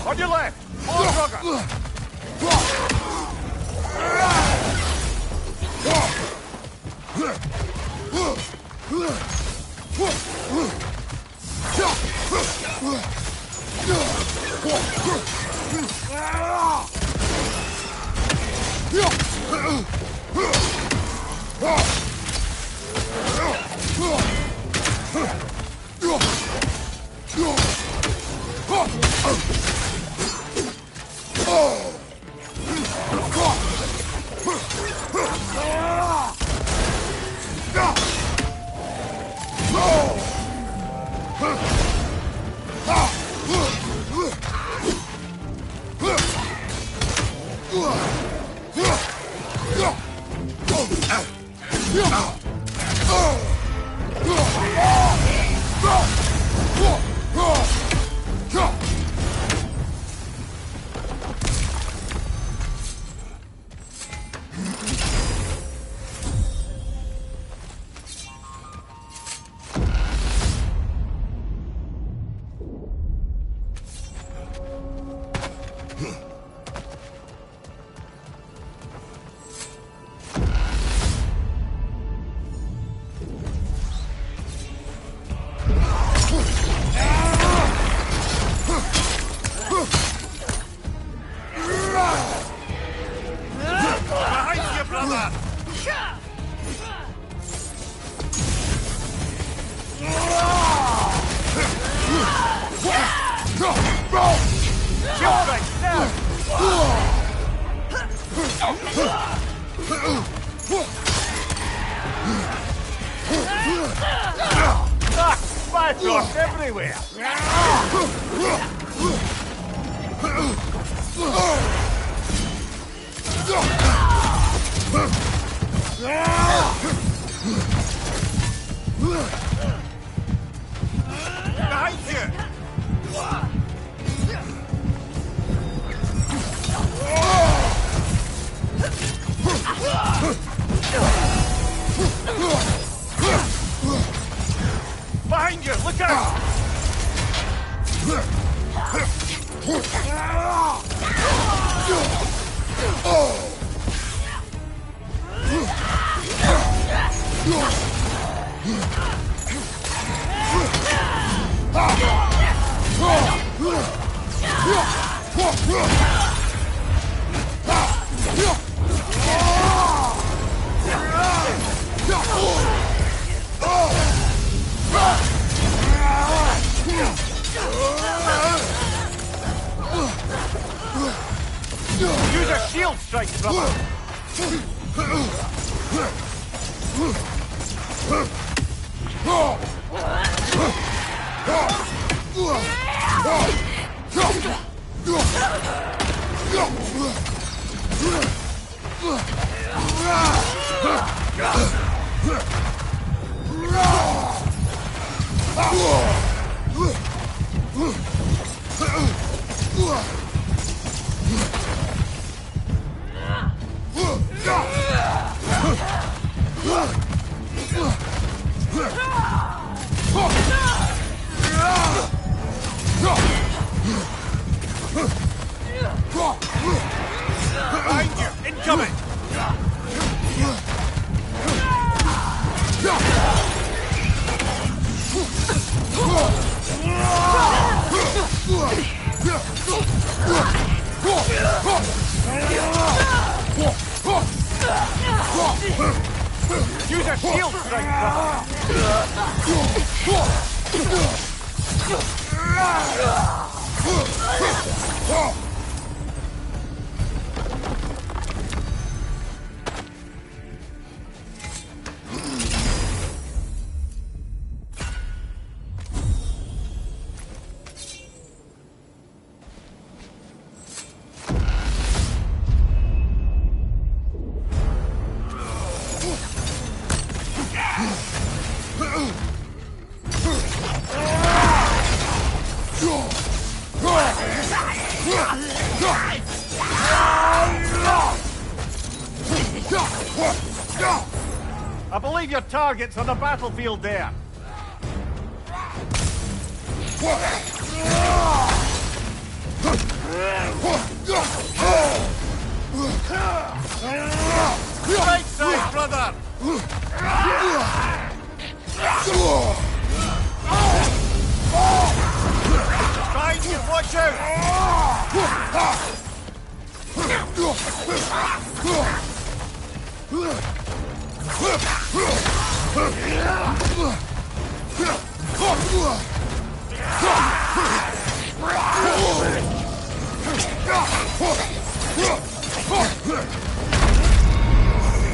On your left! More Rugger! Behind you, brother! Bifrost everywhere! Behind you! Behind you! Look out! Use a shield strike, brother! Behind you! Incoming! Use a shield strike, I believe your target's on the battlefield there. Right side, brother! Behind you, watch out!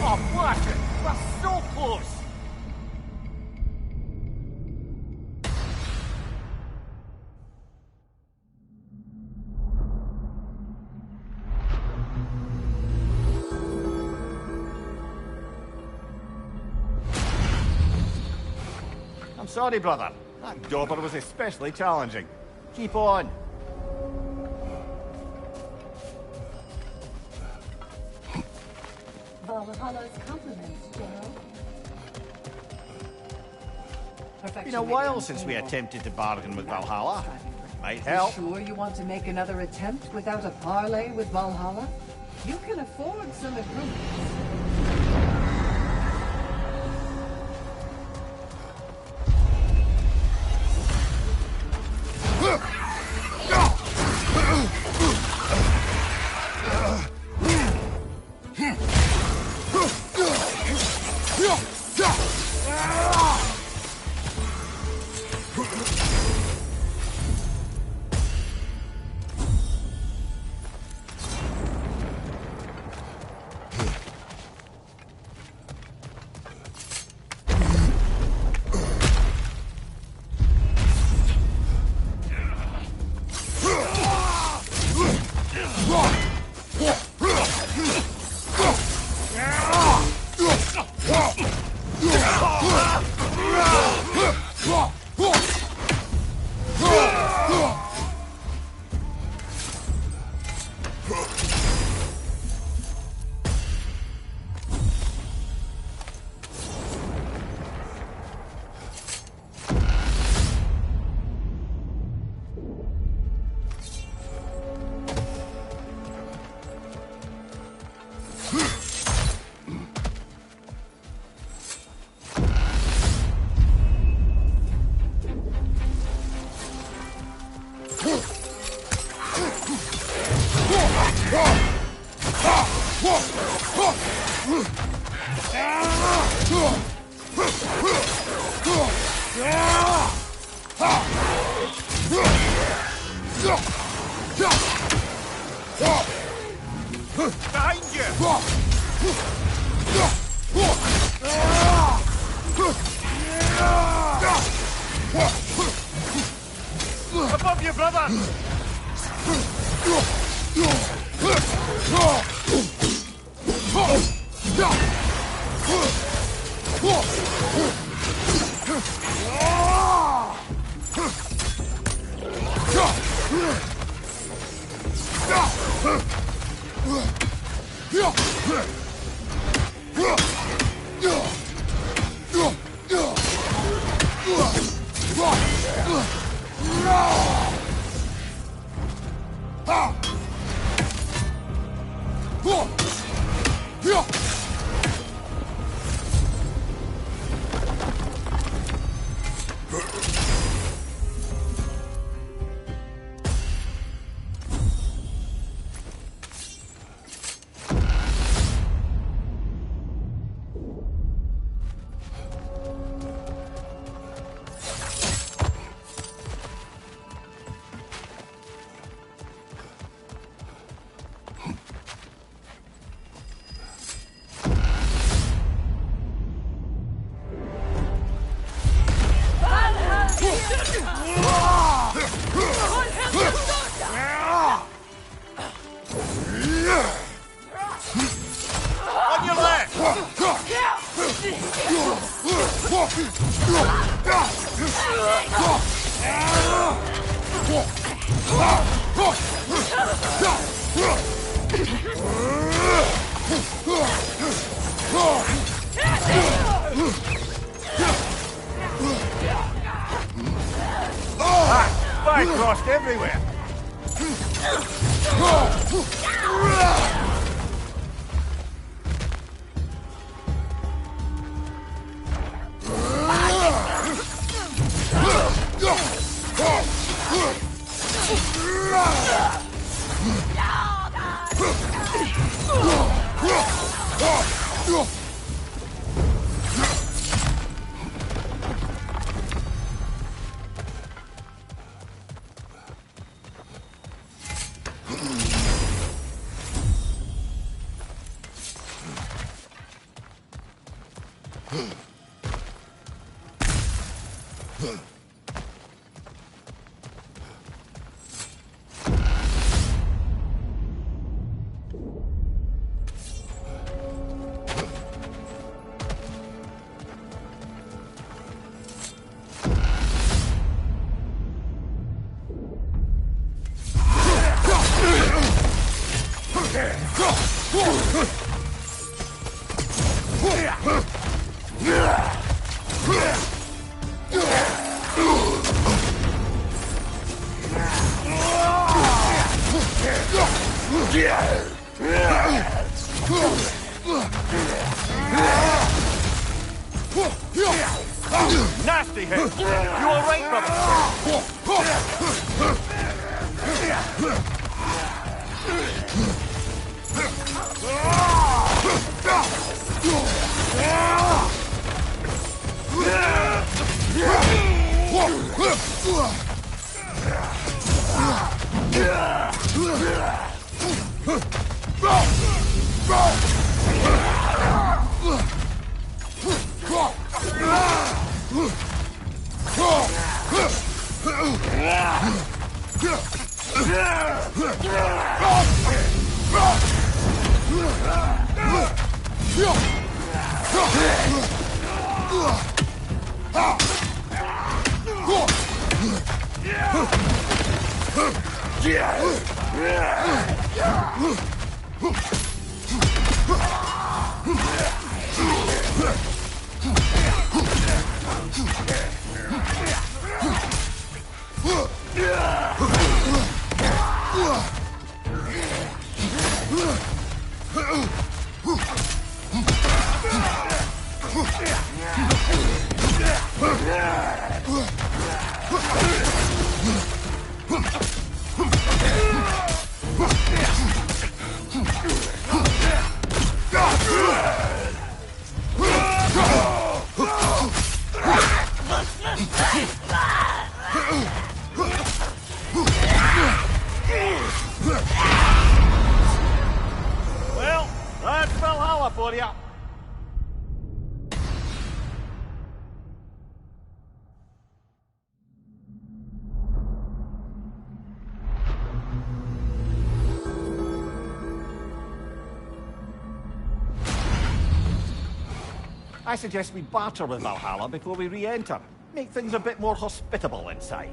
Oh, blast it! We're so close! I'm sorry, brother. That dauber was especially challenging. Keep on. Valhalla's compliments, General. It's been a while since we attempted to bargain with Valhalla. Might help. You sure you want to make another attempt without a parley with Valhalla? You can afford some improvements. Behind you! Above you, brother! On your left! Spy crossed everywhere! Nasty hit! You all right, warrior. I suggest we barter with Valhalla before we re-enter. Make things a bit more hospitable inside.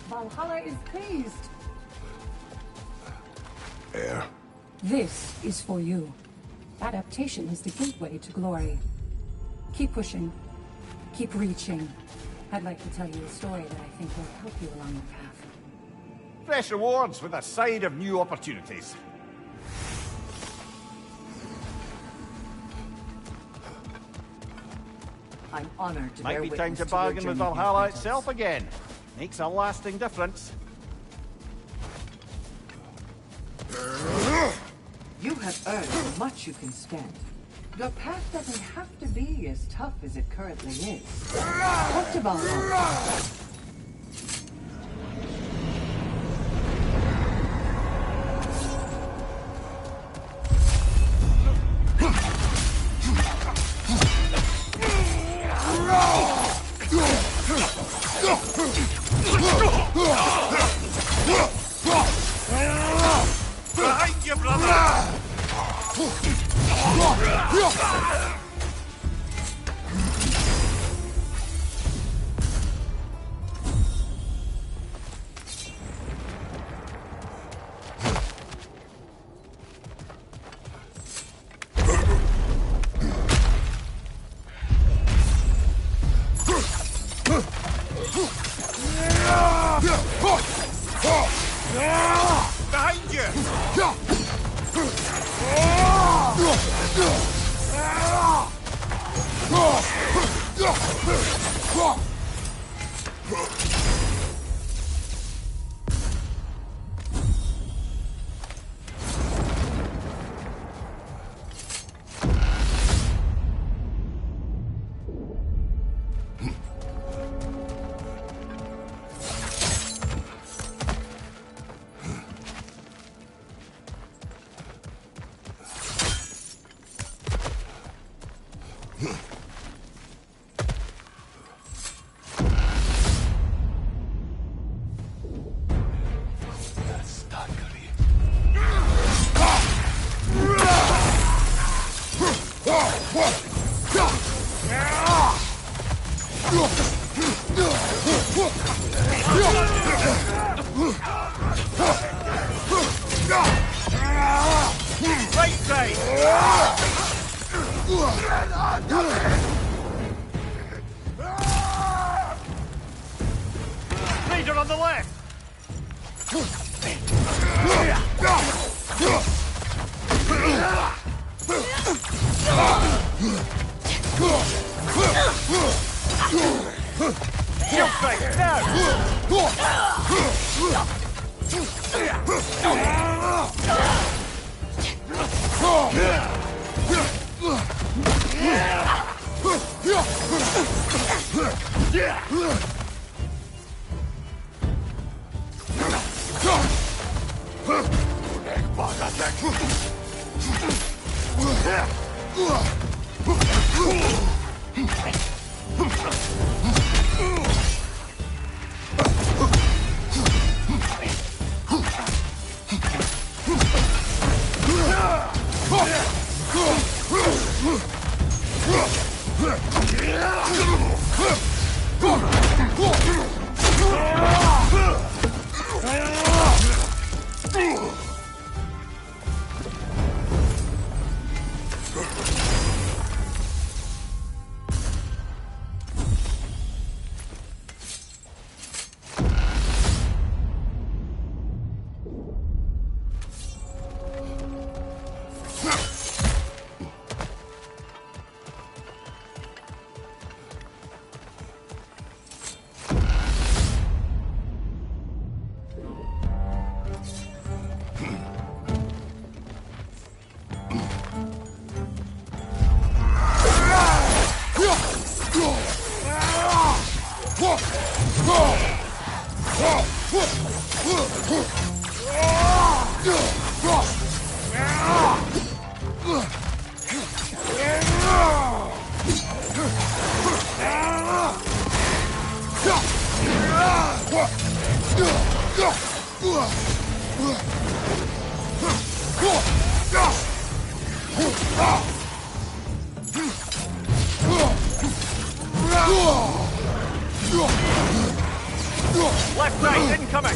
Valhalla is pleased. Air. This is for you. Adaptation is the gateway to glory. Keep pushing. Keep reaching. I'd like to tell you a story that I think will help you along your path. Fresh rewards with a side of new opportunities. I'm honored to Might bear be time witness to your bargain with journey in Valhalla Kratos. itself again. Makes a lasting difference. You have earned much you can spend. Your path doesn't have to be as tough as it currently is. Talk to Valhalla. Behind you, brother! Behind you! Right side! Raider on the left! Shield strike, now! Left right, incoming!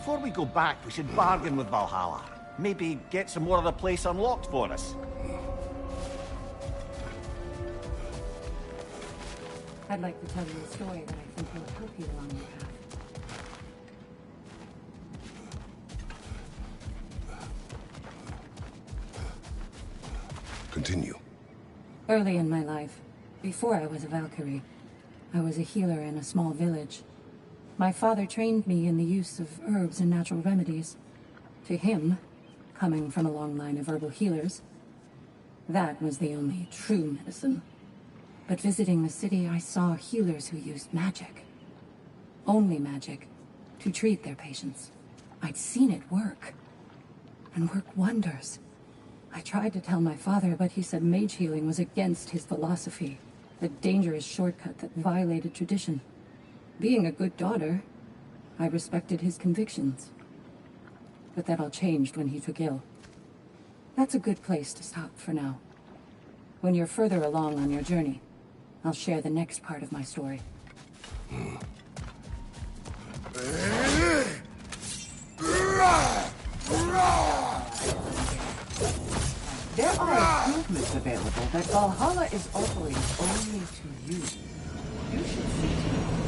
Before we go back, we should bargain with Valhalla. Maybe get some more of the place unlocked for us. I'd like to tell you a story that I think will help you along your path. Continue. Early in my life, before I was a Valkyrie, I was a healer in a small village. My father trained me in the use of herbs and natural remedies. To him, coming from a long line of herbal healers, that was the only true medicine. But visiting the city, I saw healers who used magic. Only magic, to treat their patients. I'd seen it work. And work wonders. I tried to tell my father, but he said mage healing was against his philosophy. A dangerous shortcut that violated tradition. Being a good daughter, I respected his convictions. But that all changed when he took ill. That's a good place to stop for now. When you're further along on your journey, I'll share the next part of my story. There are improvements available that Valhalla is offering only to you. You should see to it.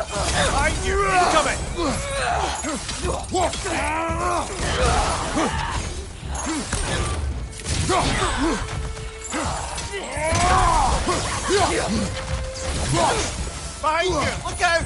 Behind you! Incoming! Behind you! Look out!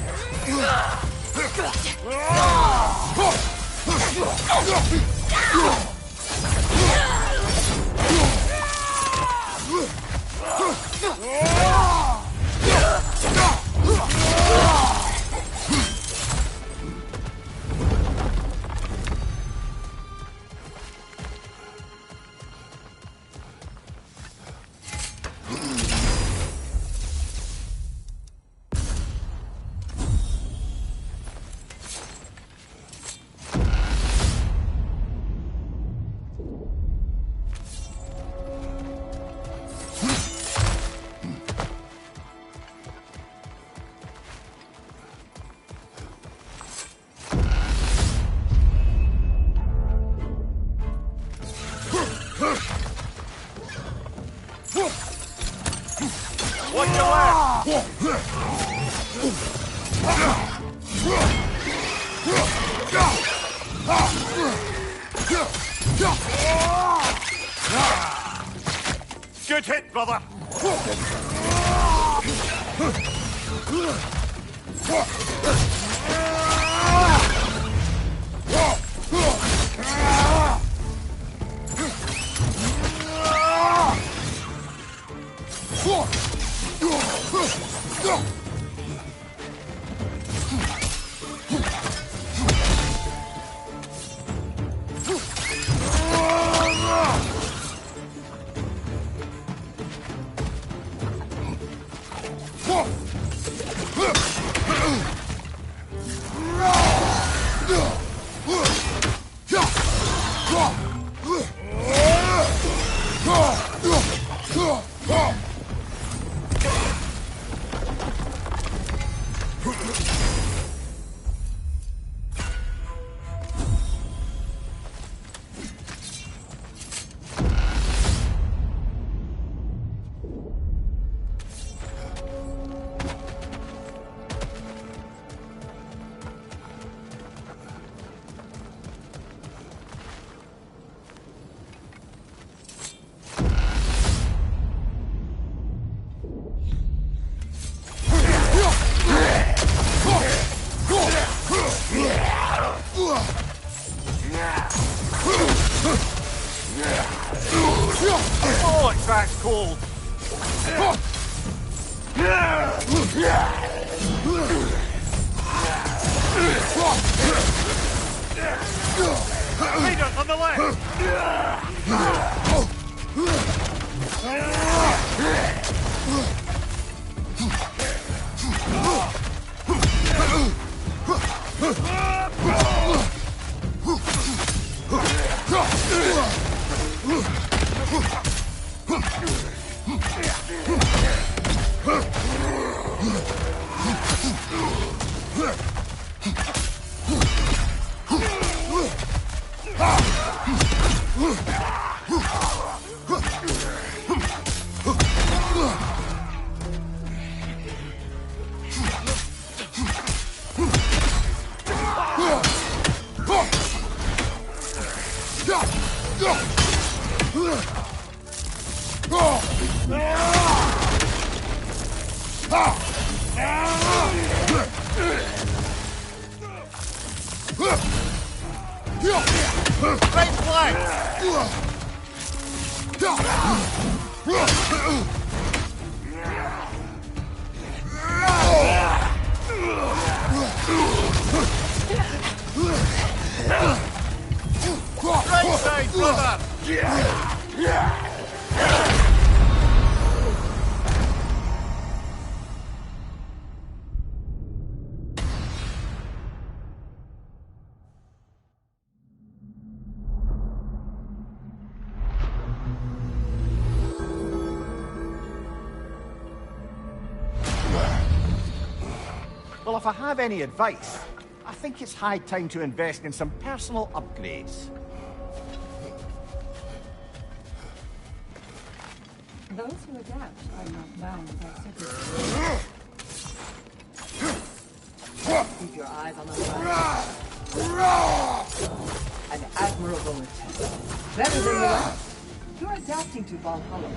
Watch your left! Good hit, brother! Oh, it's that cold. Leader on the left. Right flank! Right side, brother! Well, if I have any advice, I think it's high time to invest in some personal upgrades. Those who adapt are not bound by Keep your eyes on the prize. An admirable attempt. Better than the last. You're adapting to Valhalla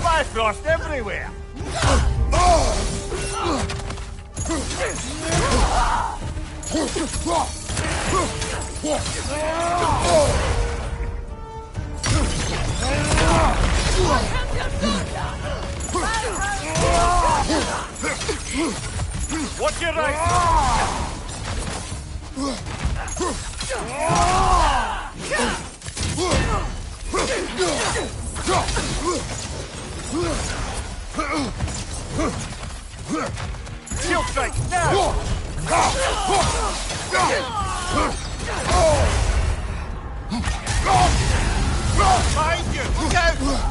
Bifrost everywhere! Watch your right! Shield strike now! Behind you! Look out!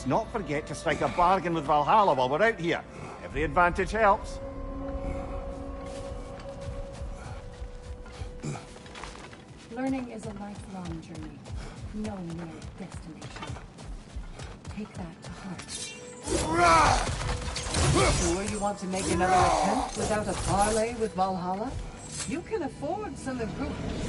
let's not forget to strike a bargain with Valhalla while we're out here. Every advantage helps. Learning is a lifelong journey, no mere destination. Take that to heart. Sure you want to make another attempt without a parley with Valhalla? You can afford some improvements.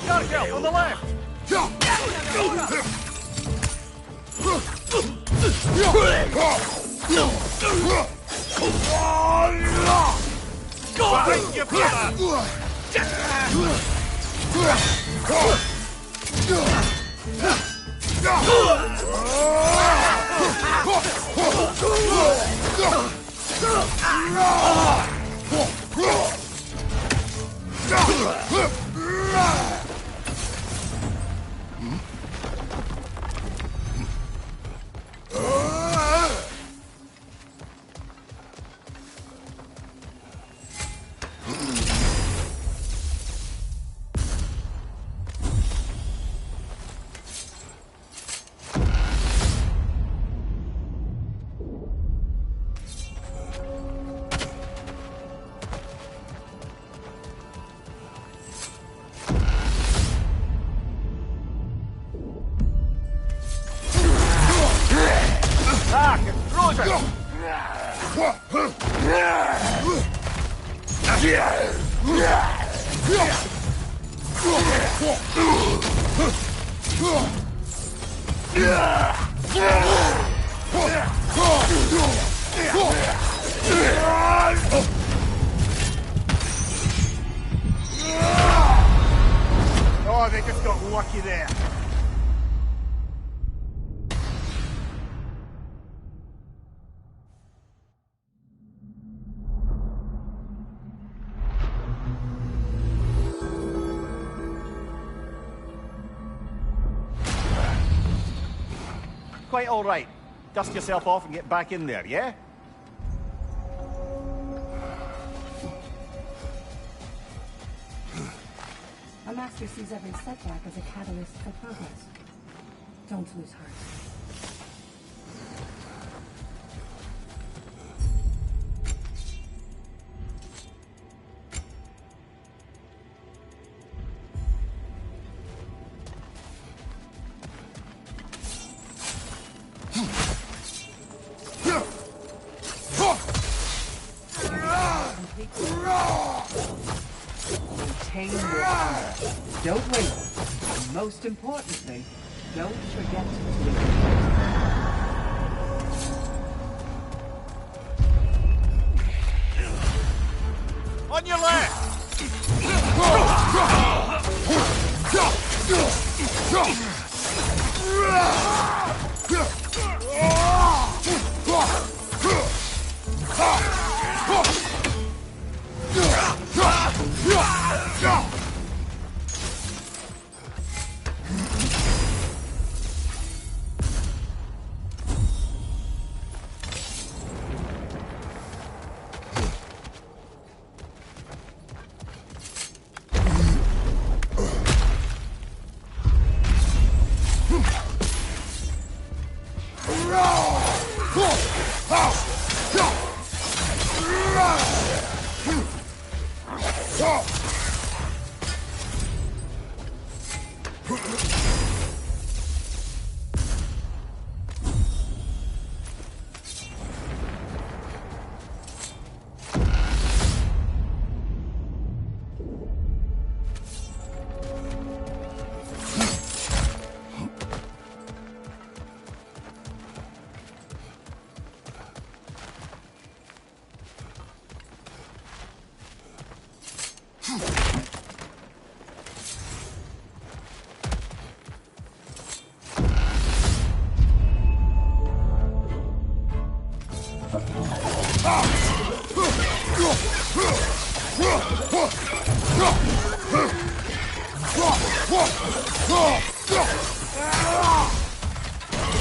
Gargoyle, on the left! Behind you, brother! Ah, it's frozen! Oh, they just got lucky there. Quite all right. Dust yourself off and get back in there, yeah? A master sees every setback as a catalyst for progress. Don't lose heart. Maintain your honor. Don't waver. And most importantly, don't forget to bleed. On your left!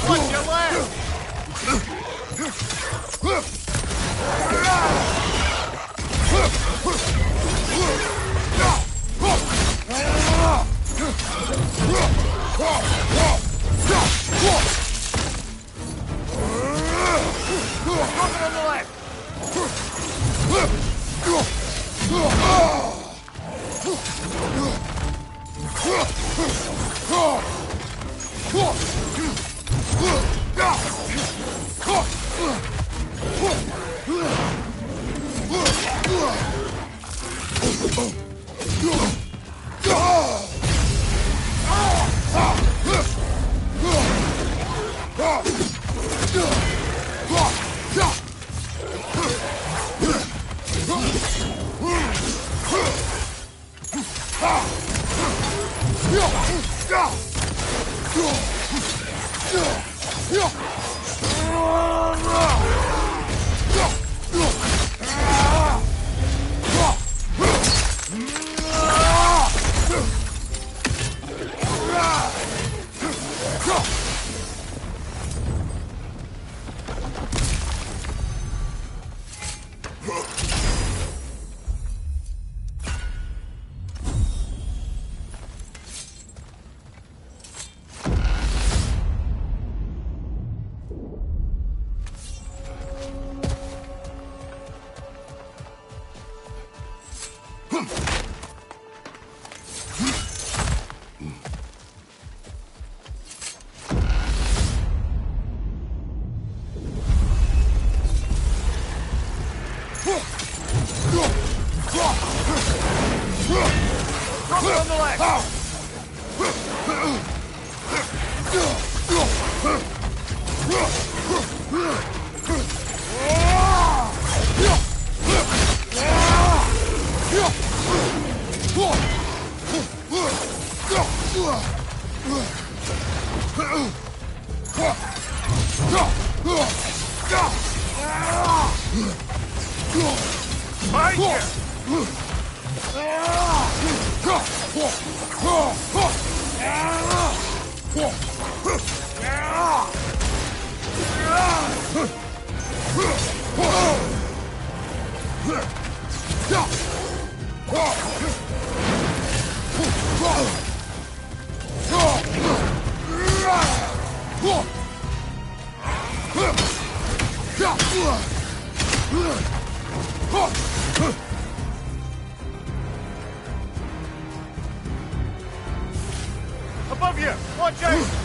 Watch your left! On the left! On the left! Above you! Watch out!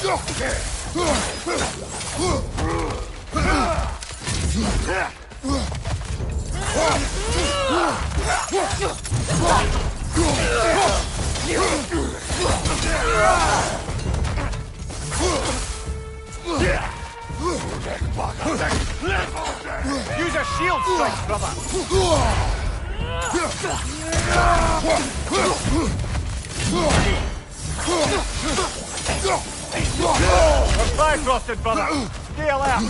Use a shield strike, brother! We're bifrosted, brother! Stay alert!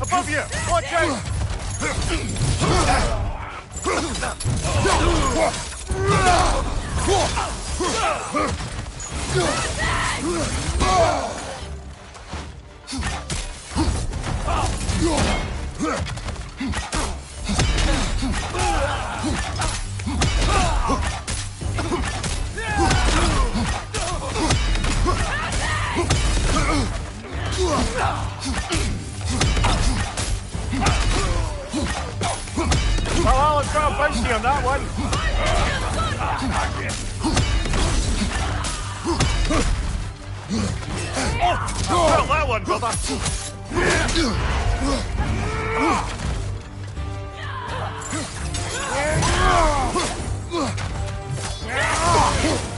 Above you! Watch out! Valhalla's got a bounty on that one. Oh, I felt that one, brother.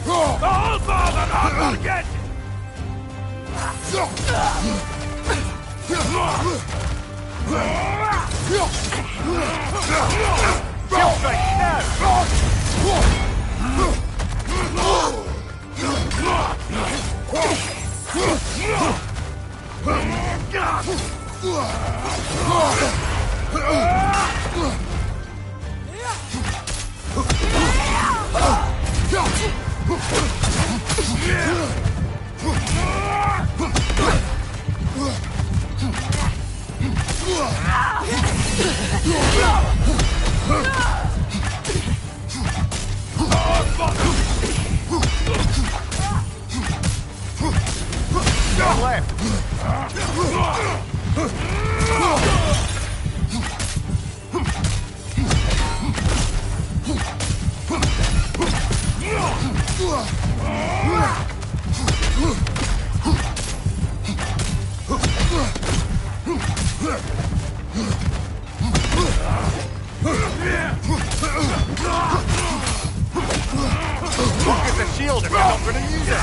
Oh, father, not again! Kill strike, now! Look at the shield if you're not going to use it!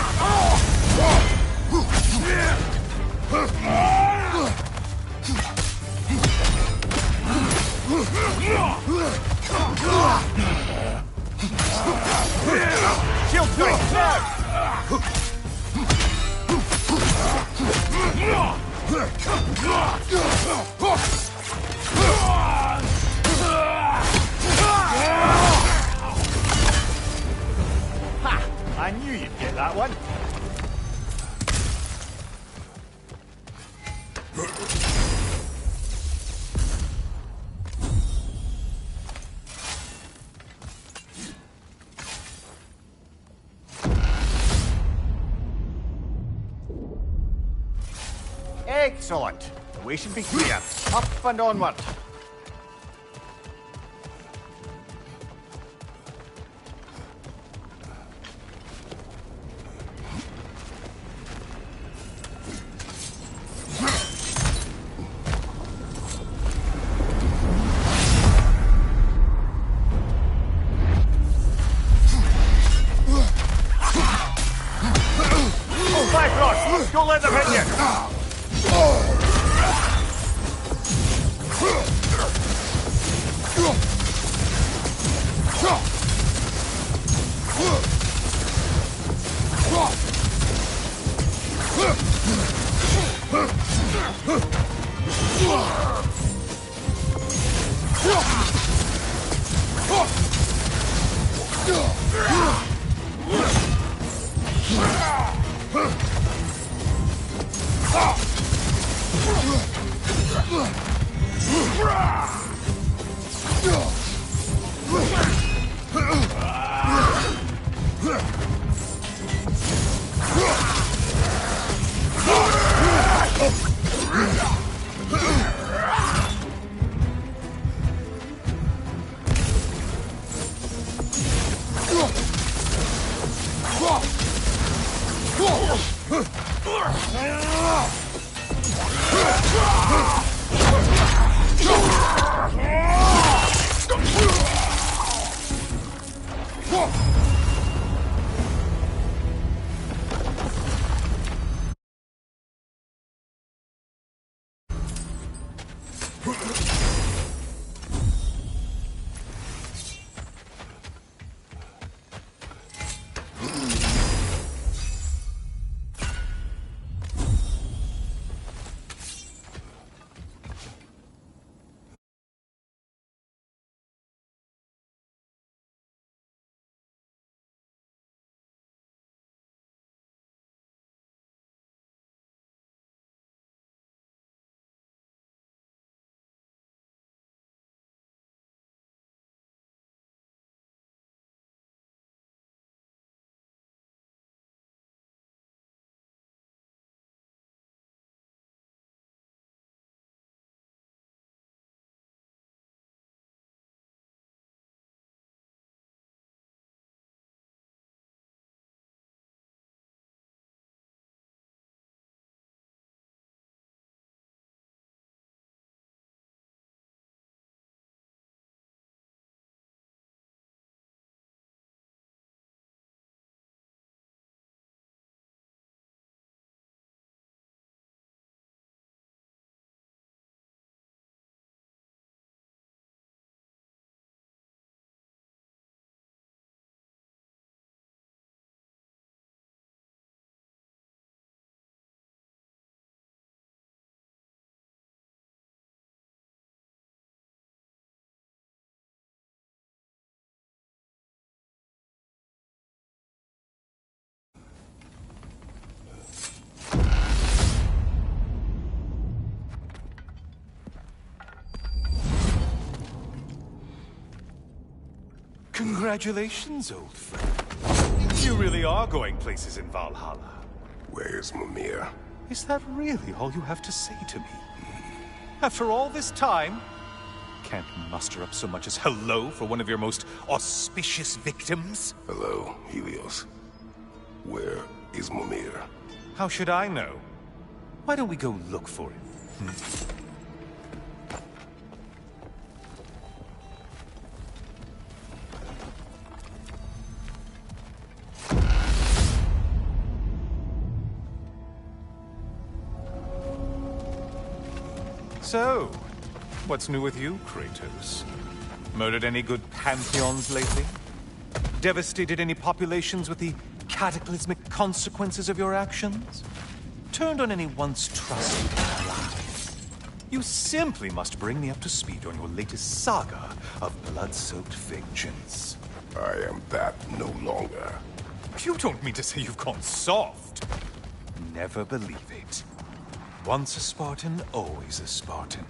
Shield strike, now! Ha! I knew you'd get that one. Excellent. The way should be clear. Up and onward. Bifrost, don't let them hit you. Congratulations, old friend. You really are going places in Valhalla. Where's Mimir? Is that really all you have to say to me? After all this time, can't muster up so much as hello for one of your most auspicious victims? Hello, Helios. Where is Mimir? How should I know? Why don't we go look for him? So, what's new with you, Kratos? Murdered any good pantheons lately? Devastated any populations with the cataclysmic consequences of your actions? Turned on any once trusted allies? You simply must bring me up to speed on your latest saga of blood-soaked vengeance. I am that no longer. You don't mean to say you've gone soft? Never believe it. Once a Spartan, always a Spartan.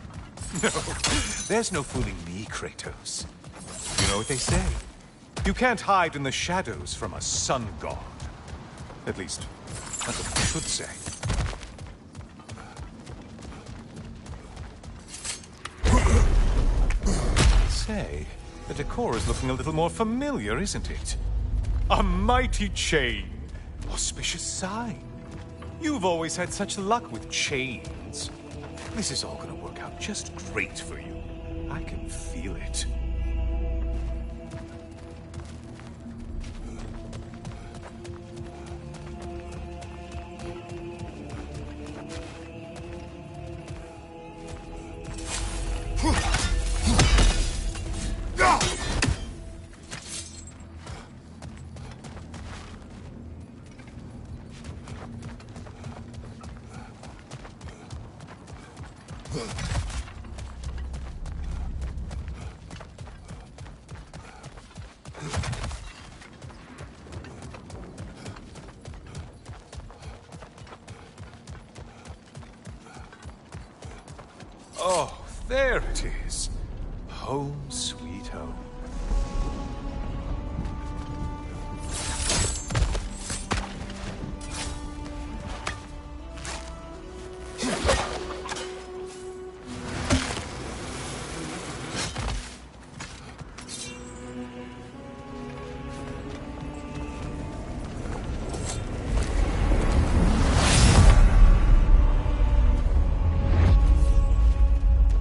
No, there's no fooling me, Kratos. You know what they say? You can't hide in the shadows from a sun god. At least, that's what you should say. Say, the decor is looking a little more familiar, isn't it? A mighty chain. Auspicious sign. You've always had such luck with chains. This is all gonna work out just great for you. I can feel it. Oh, there it is. Home sweet home.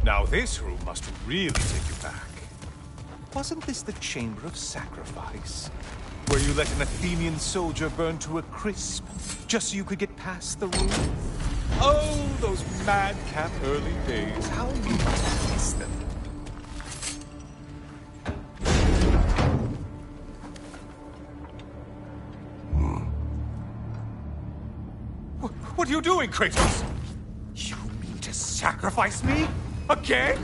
Now this room must really take you back. Wasn't this the Chamber of Sacrifice? Where you let an Athenian soldier burn to a crisp, just so you could get past the room? Oh, those madcap early days. How you must miss them. What are you doing, Kratos? You mean to sacrifice me? Again?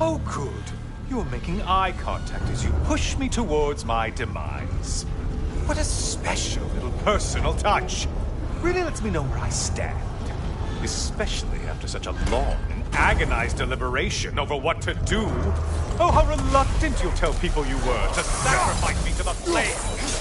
Oh, good. You're making eye contact as you push me towards my demise. What a special little personal touch. Really lets me know where I stand. Especially after such a long and agonized deliberation over what to do. Oh, how reluctant you'll tell people you were to sacrifice me to the flames.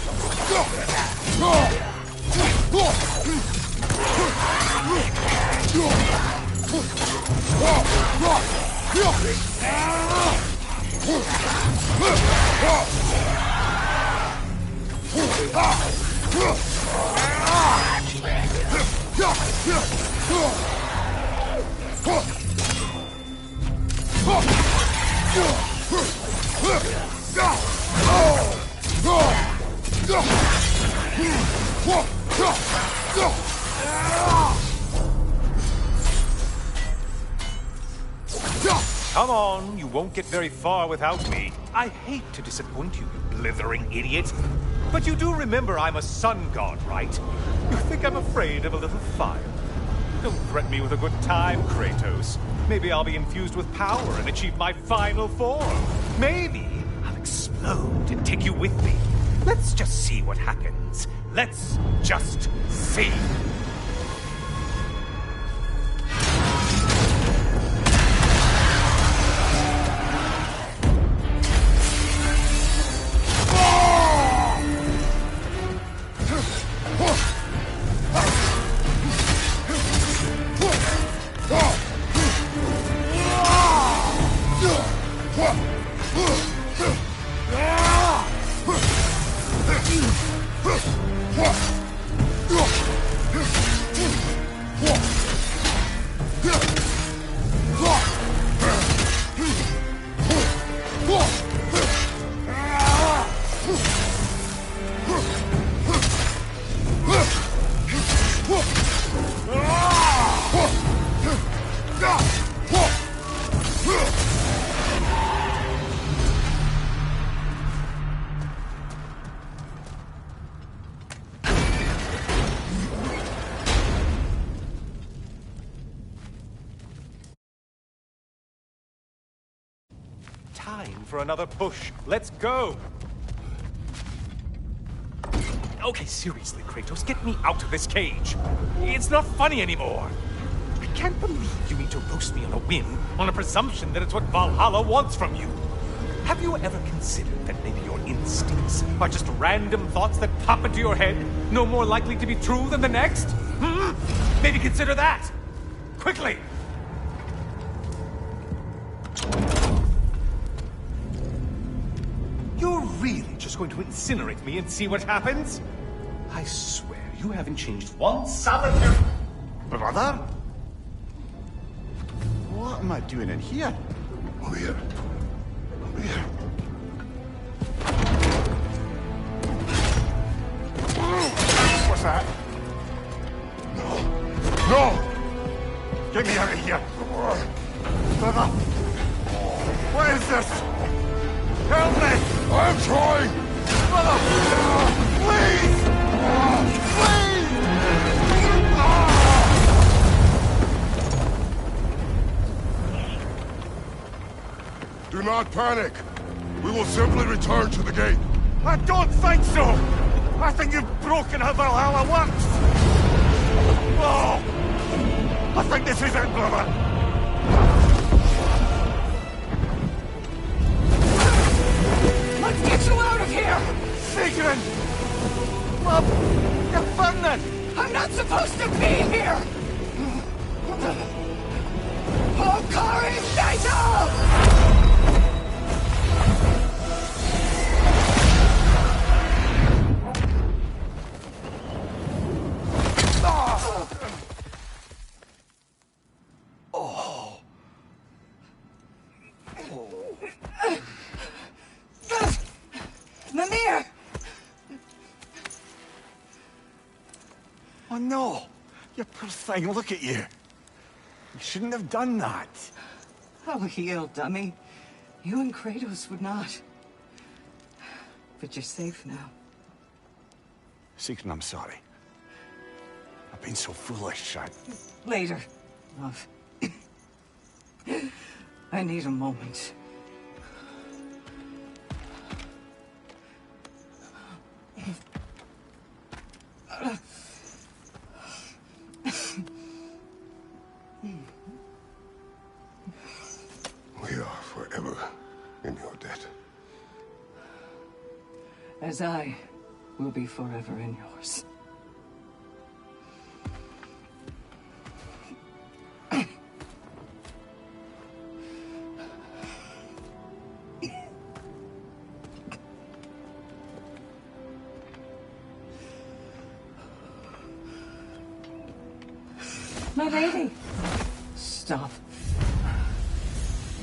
Come on, you won't get very far without me. I hate to disappoint you, you blithering idiot. But you do remember I'm a sun god, right? You think I'm afraid of a little fire? Don't threaten me with a good time, Kratos. Maybe I'll be infused with power and achieve my final form. Maybe I'll explode and take you with me. Let's just see what happens. Let's just see. Time for another push. Let's go! Okay, seriously, Kratos, get me out of this cage. It's not funny anymore. I can't believe you mean to roast me on a whim, on a presumption that it's what Valhalla wants from you. Have you ever considered that maybe your instincts are just random thoughts that pop into your head, no more likely to be true than the next? Maybe consider that! Quickly! really just going to incinerate me and see what happens? I swear, you haven't changed one solitary... Brother? What am I doing in here? We're... What's that? No! Get me out of here! Brother! What is this? Help me! I'm trying! Brother! Please! Please! Do not panic! We will simply return to the gate. I don't think so! I think you've broken how Valhalla works! Oh! I think this is it, brother! Let's get you out of here! Sigrun! Love! You're burning! I'm not supposed to be here! Hokari Naito! Mimir! Oh no! You poor thing, look at you! You shouldn't have done that. I'll heal, dummy. You and Kratos would not. But you're safe now. Sigrun, I'm sorry. I've been so foolish. Later, love. I need a moment. We are forever in your debt. As I will be forever in yours. My lady! Stop.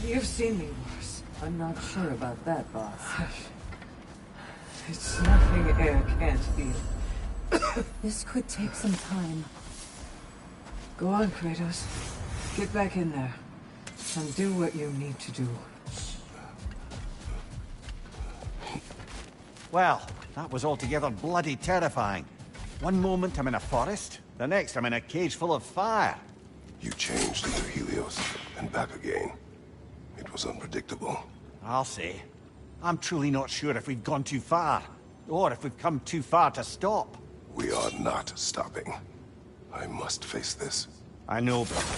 You've seen me worse. I'm not sure about that, boss. It's nothing air can't heal. This could take some time. Go on, Kratos. Get back in there. And do what you need to do. Well, that was altogether bloody terrifying. One moment I'm in a forest, the next I'm in a cage full of fire. You changed into Helios, and back again. It was unpredictable. I'll say. I'm truly not sure if we've gone too far, or if we've come too far to stop. We are not stopping. I must face this. I know, brother.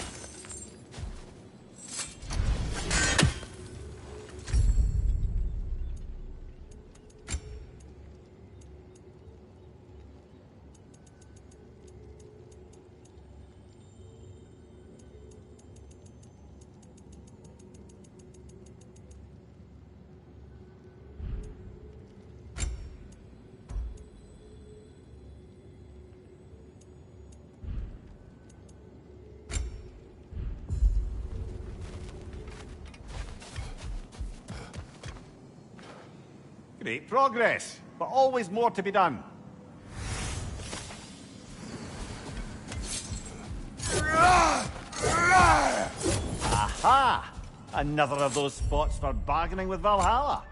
Great progress, but always more to be done. Aha! Another of those spots for bargaining with Valhalla.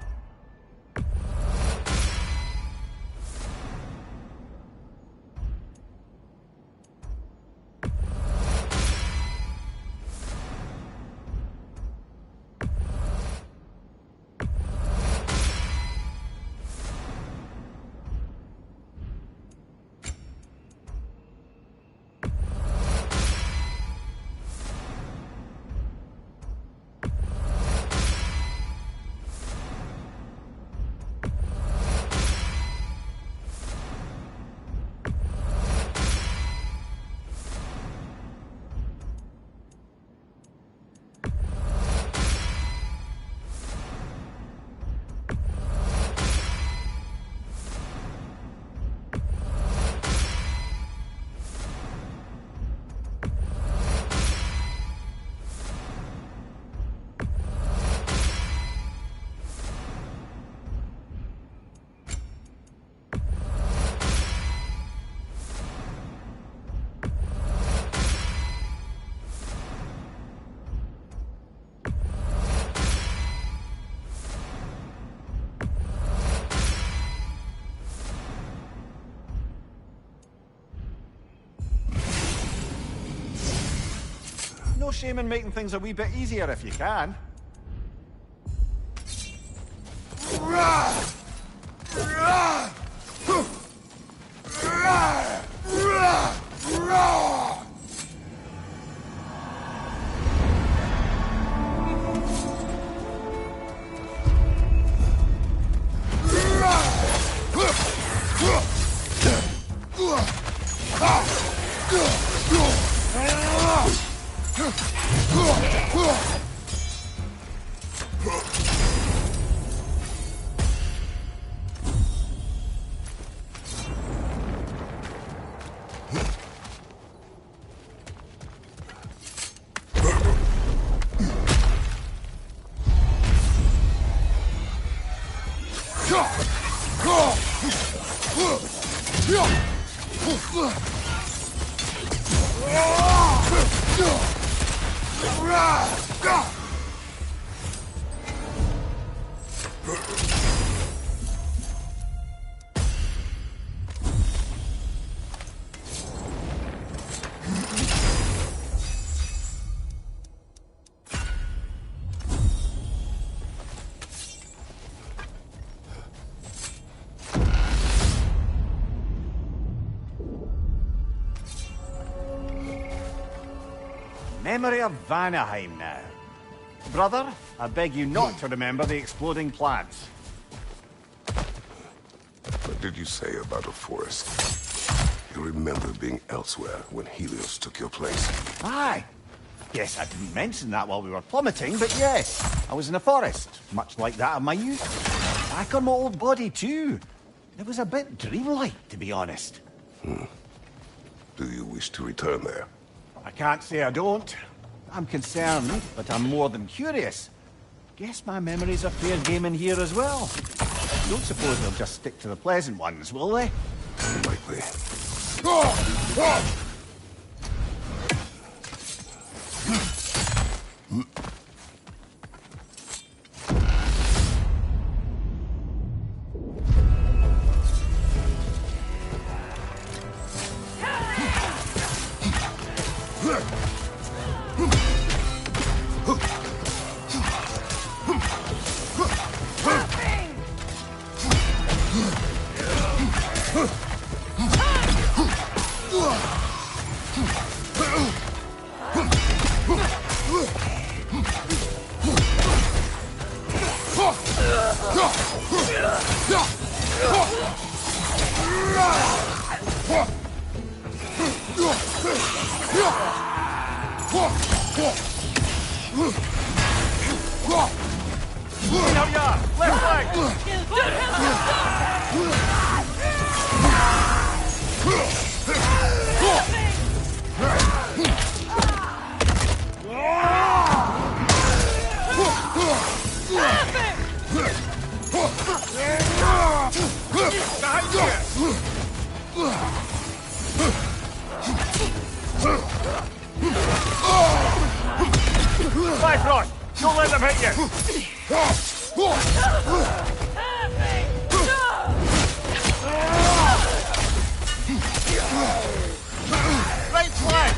no shame in making things a wee bit easier if you can. Memory of Vanaheim now. Brother, I beg you not to remember the exploding plants. What did you say about a forest? You remember being elsewhere when Helios took your place? Aye. Yes, I didn't mention that while we were plummeting, but yes, I was in a forest, much like that of my youth. Back on my old body, too. It was a bit dreamlike, to be honest. Do you wish to return there? I can't say I don't. I'm concerned, but I'm more than curious. Guess my memories are fair game in here as well. Don't suppose they'll just stick to the pleasant ones, will they? Unlikely. Don't let them hit you! Right flank!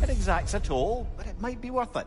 It exacts a toll, but it might be worth it.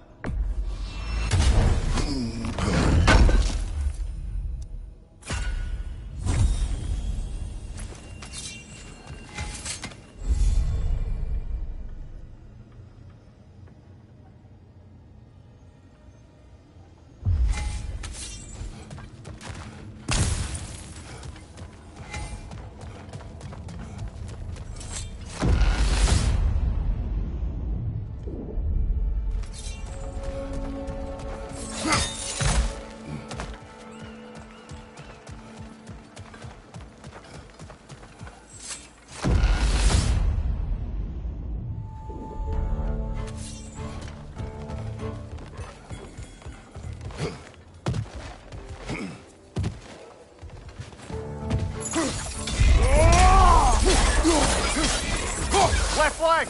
Left leg!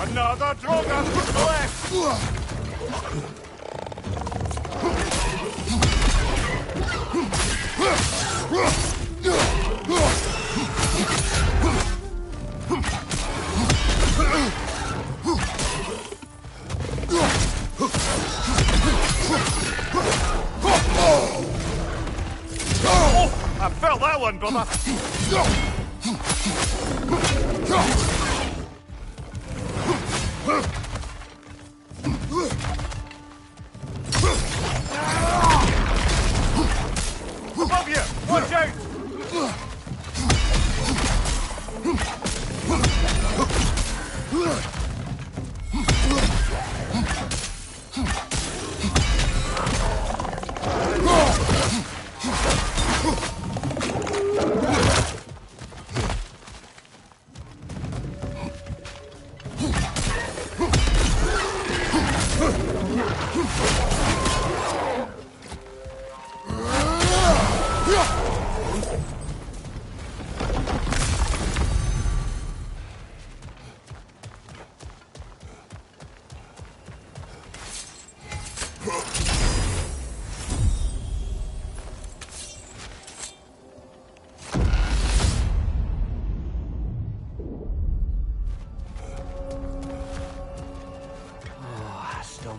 Another droga to the left! Oh, I felt that one, brother! Above you! Watch out!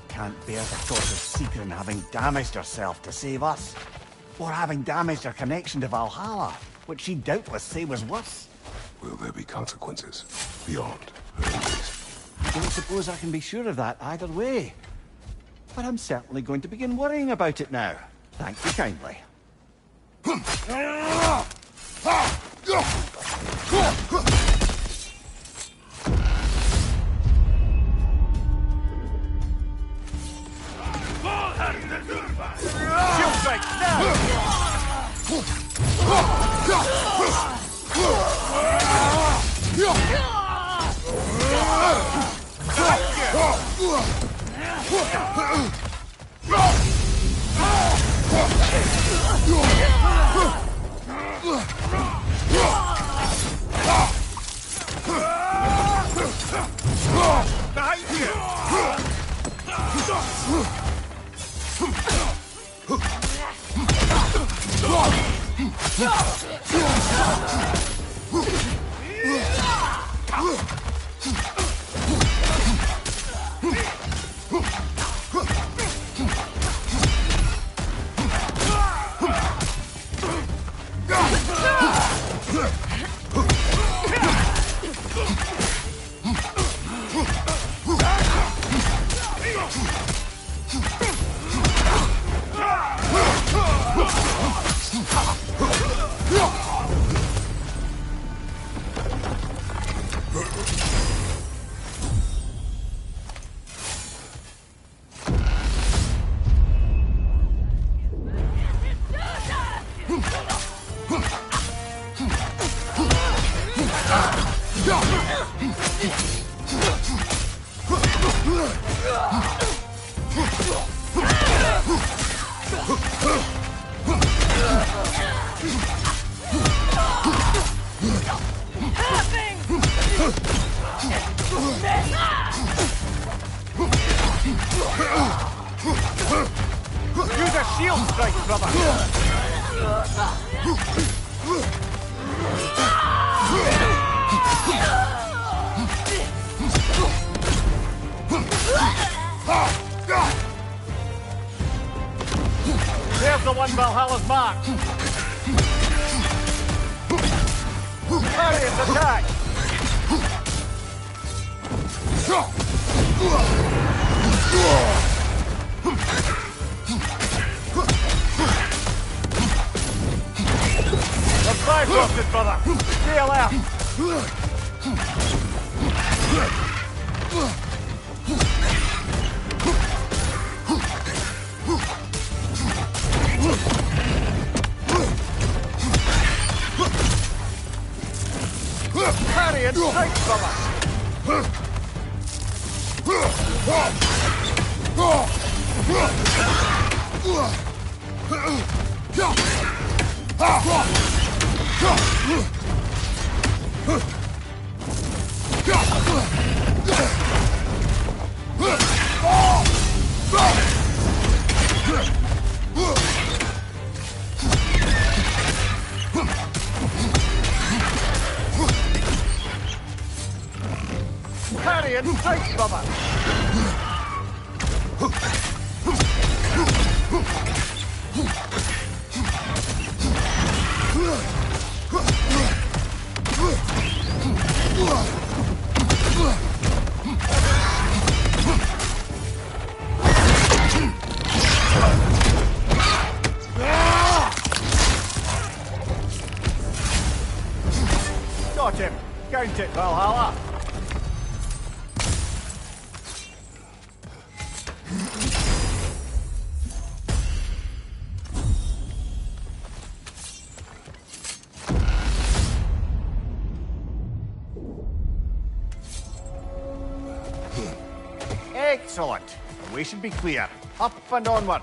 Can't bear the thought of Seeker having damaged herself to save us. Or having damaged her connection to Valhalla, which she'd doubtless say was worse. Will there be consequences beyond her embrace? I don't suppose I can be sure of that either way. But I'm certainly going to begin worrying about it now. Thank you kindly. Shield strike now! Behind you! Use a shield strike, brother! There's the one Valhalla's marked! Parry its attack! The Bifrosted, brother! Stay alert! Parry and strike, brother! Parry and strike, brother! Got him! Count it, Valhalla! Excellent. The way should be clear. Up and onward.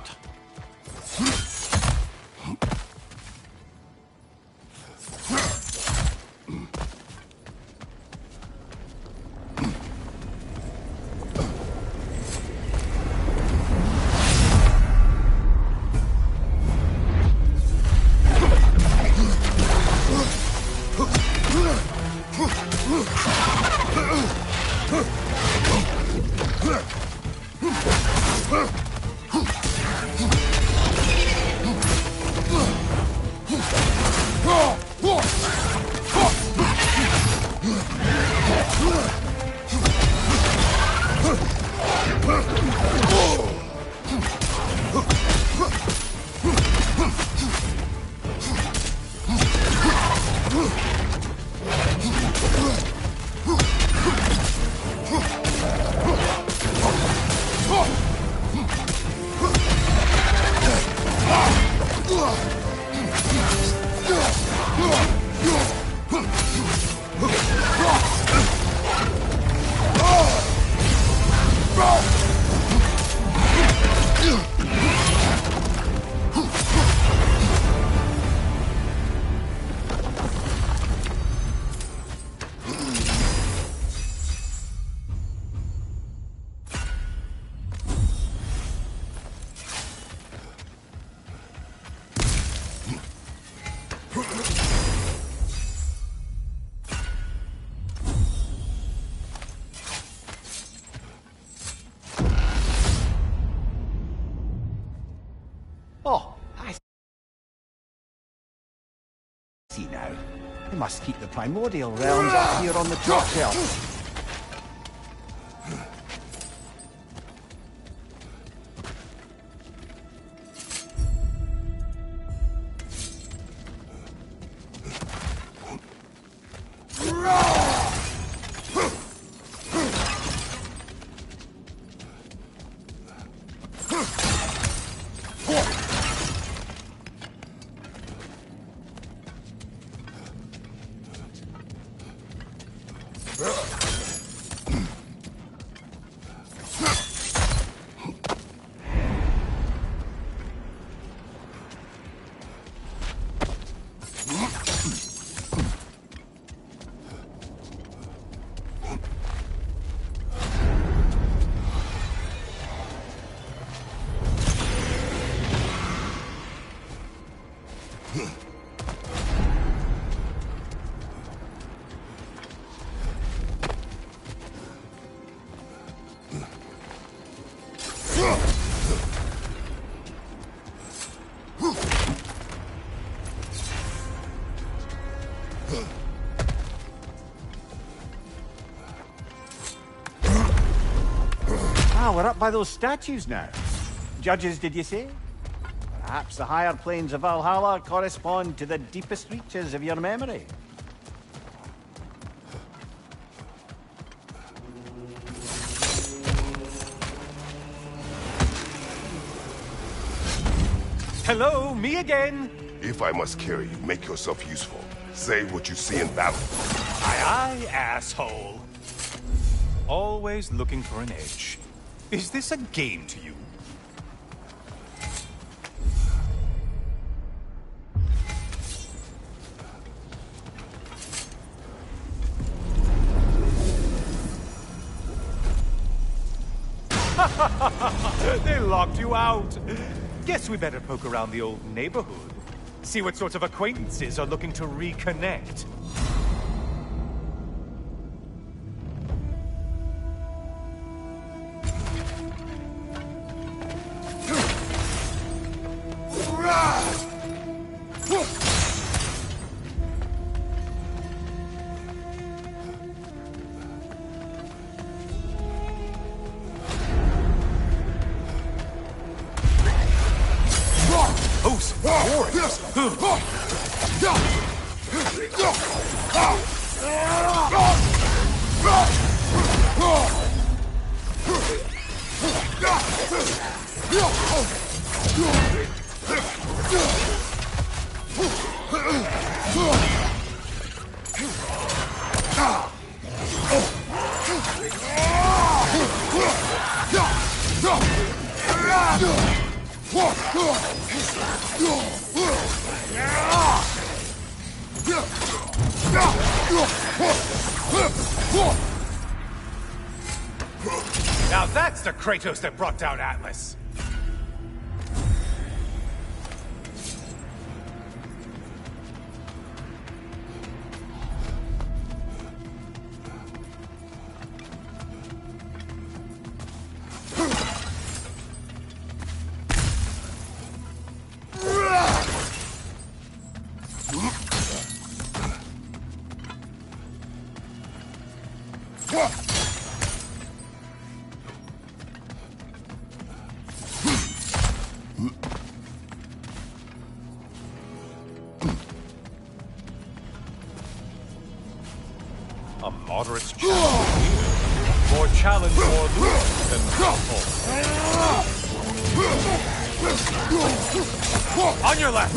Oh, I see now. They must keep the primordial realms up here on the top shelf. we're up by those statues now. Judges, did you say? Perhaps the higher planes of Valhalla correspond to the deepest reaches of your memory. Hello, me again. If I must carry you, make yourself useful. Say what you see in battle. Aye, aye, asshole. Always looking for an edge. Is this a game to you? They locked you out. Guess we better poke around the old neighborhood. See what sorts of acquaintances are looking to reconnect. Now that's the Kratos that brought down Atlas. A moderate challenge. More challenge, more loot than helpful. On your left!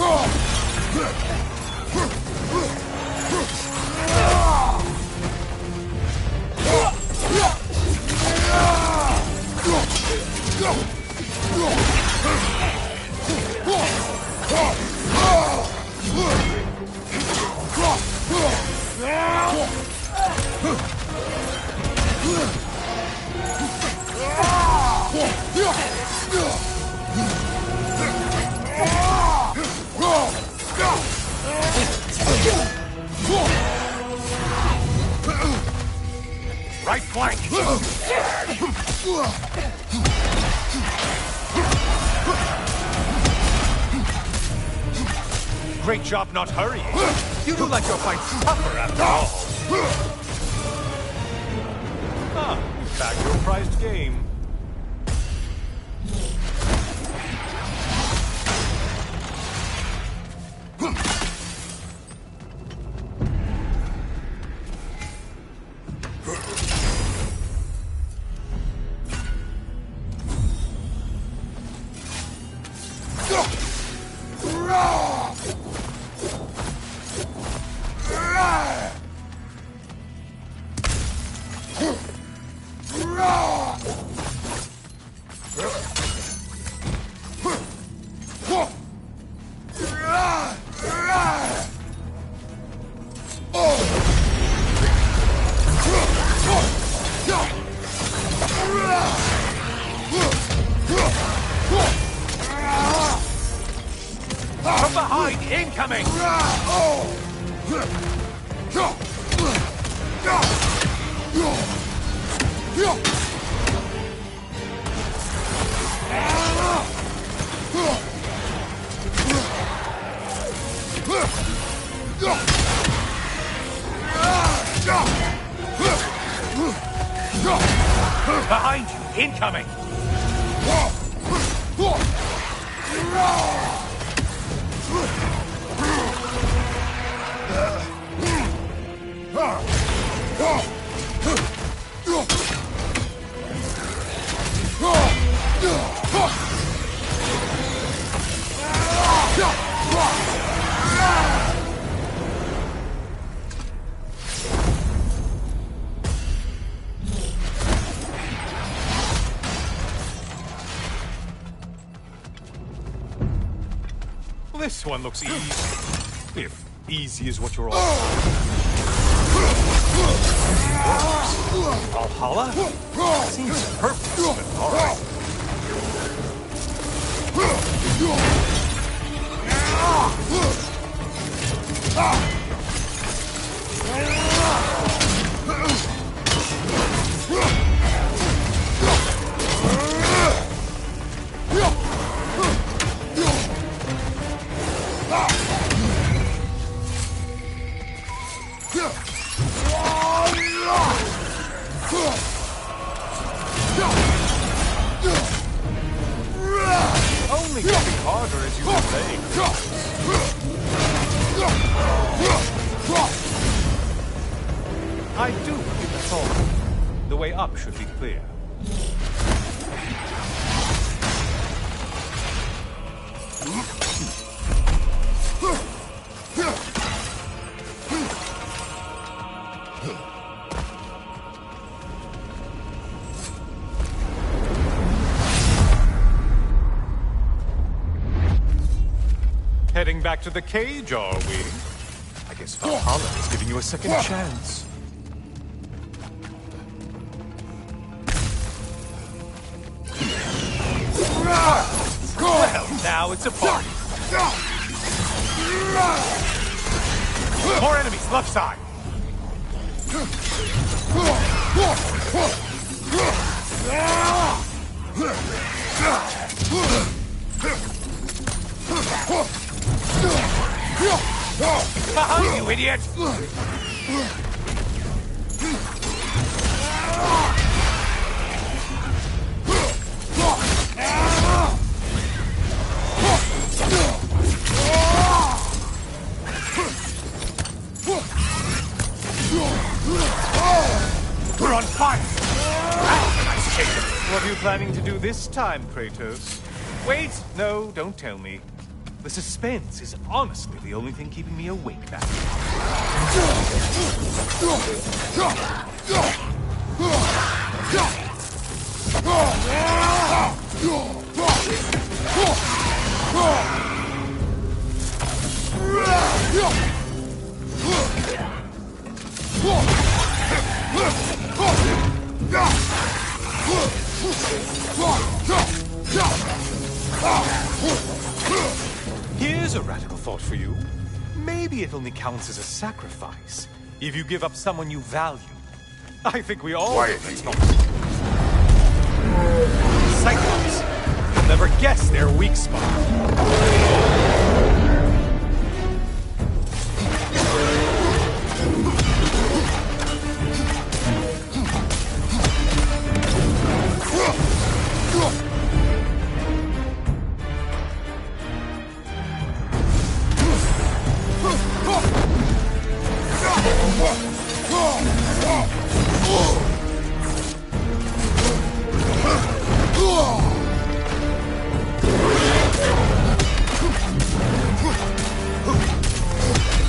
Right flank! Great job not hurrying. You look like your fight's tougher after all. Ah, back your prized game. From behind, incoming! Behind you, incoming! This one looks easy. If easy is what you're all Valhalla? Seems perfect, but alright. Only getting harder as you play. I do give a thought. The way up should be clear. Heading back to the cage, are we? I guess Valhalla is giving you a second chance. Well, now it's a party. More enemies, left side. Behind you, idiot! We're on fire! Nice shake. What are you planning to do this time, Kratos? Wait! No, don't tell me. The suspense is honestly the only thing keeping me awake back here. Here's a radical thought for you. Maybe it only counts as a sacrifice if you give up someone you value. I think we all... Quiet. Cyclops. You'll never guess their weak spot.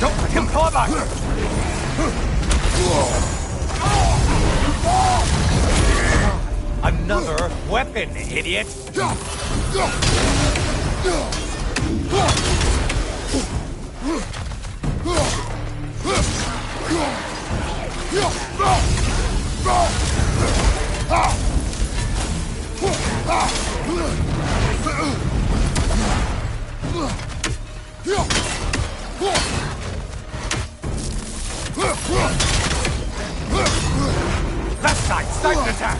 Don't let him come on! Another weapon, idiot! Left side, side attack!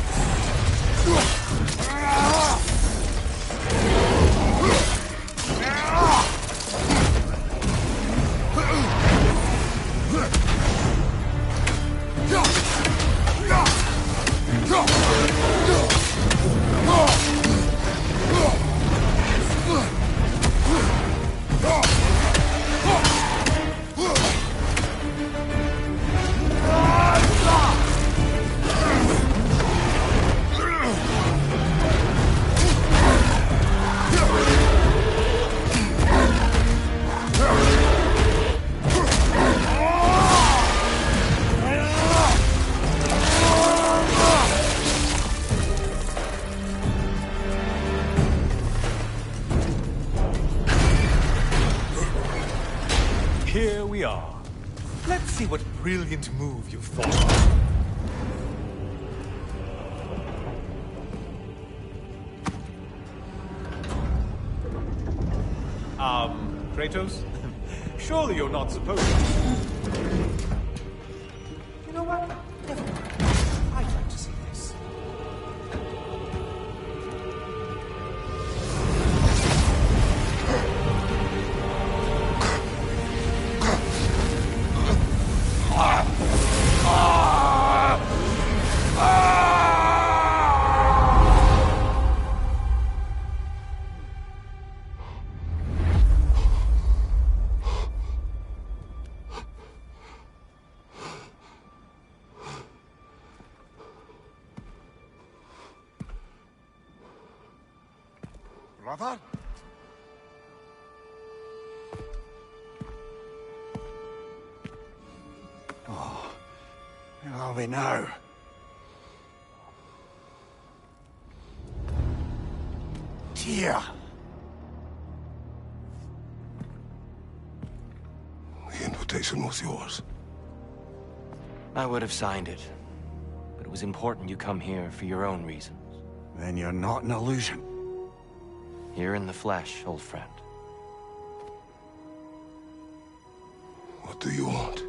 we are. Let's see what brilliant move you've thought of. Kratos? Surely you're not supposed to. You know what? Never mind. I'd like to see this. Brother? Oh, where are we now? Tyr! The invitation was yours. I would have signed it, but it was important you come here for your own reasons. Then you're not an illusion. Here in the flesh, old friend. What do you want?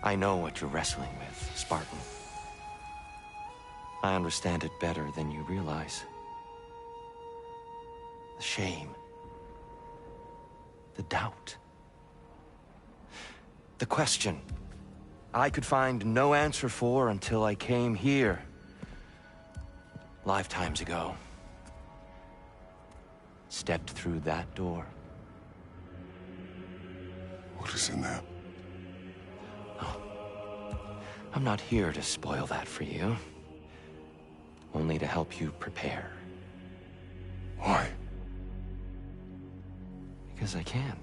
I know what you're wrestling with, Spartan. I understand it better than you realize. The shame. The doubt. The question I could find no answer for until I came here. Lifetimes ago. Stepped through that door. What is in there? Oh. I'm not here to spoil that for you. Only to help you prepare. Why? Because I can.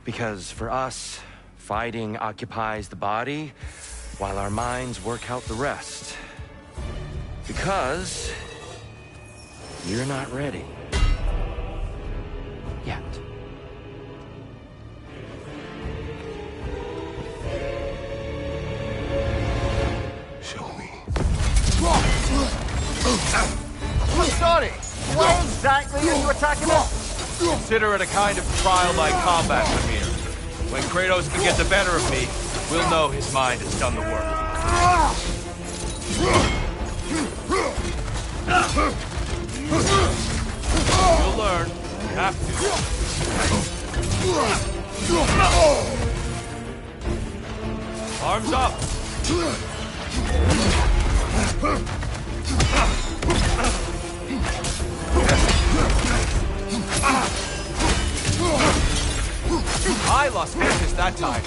Because for us, fighting occupies the body, while our minds work out the rest. Because you're not ready. Yet. Show me. I'm sorry! Why exactly are you attacking us? Consider it a kind of trial by combat, Amir. When Kratos can get the better of me, we'll know his mind has done the work. You'll learn. You have to. Arms up! I lost focus that time.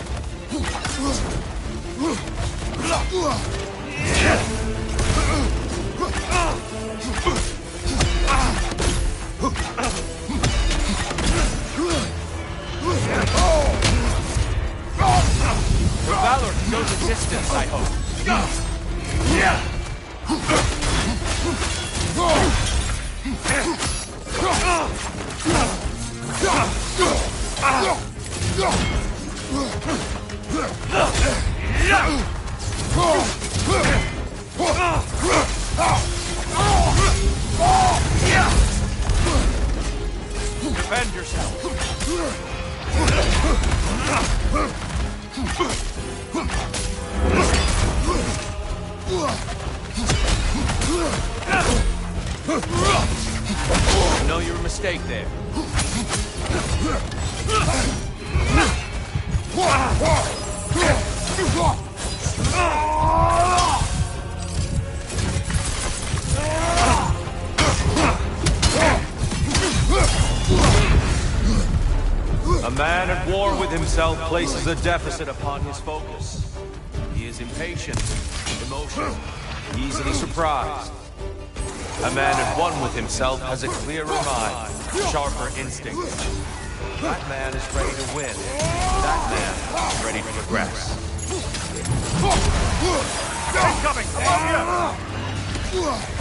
Your valor shows resistance, I hope. Defend yourself. You know your mistake there. A man at war with himself places a deficit upon his focus. He is impatient, emotional, easily surprised. A man at one with himself has a clearer mind, sharper instincts. That man is ready to win. That man is ready to progress. Incoming! Come on here!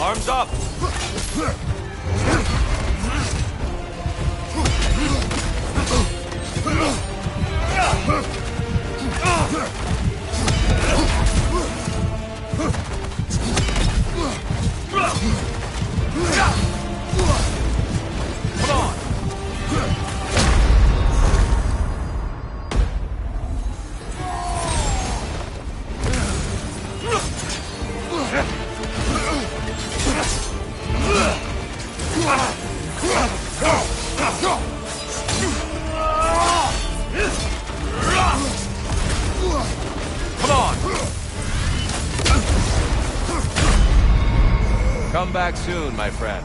Arms up! Come on! Come on! Come back soon, my friend.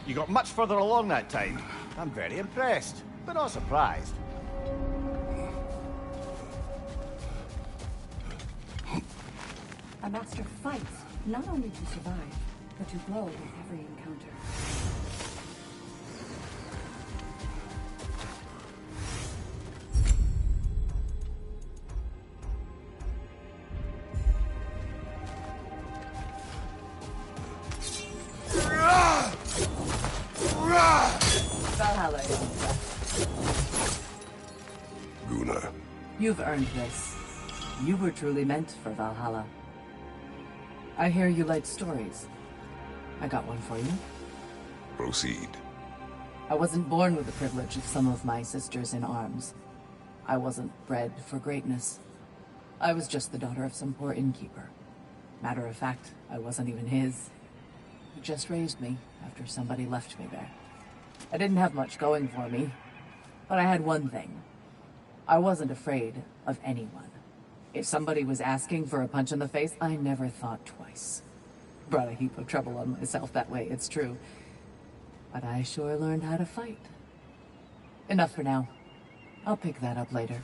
You got much further along that time. I'm very impressed, but not surprised. A master fights, not only to survive, but to glow with every encounter. Valhalla is Gunnar. You've earned this. You were truly meant for Valhalla. I hear you like stories. I got one for you. Proceed. I wasn't born with the privilege of some of my sisters in arms. I wasn't bred for greatness. I was just the daughter of some poor innkeeper. Matter of fact, I wasn't even his. He just raised me after somebody left me there. I didn't have much going for me, but I had one thing. I wasn't afraid of anyone. If somebody was asking for a punch in the face, I never thought twice. Brought a heap of trouble on myself that way, it's true. But I sure learned how to fight. Enough for now. I'll pick that up later.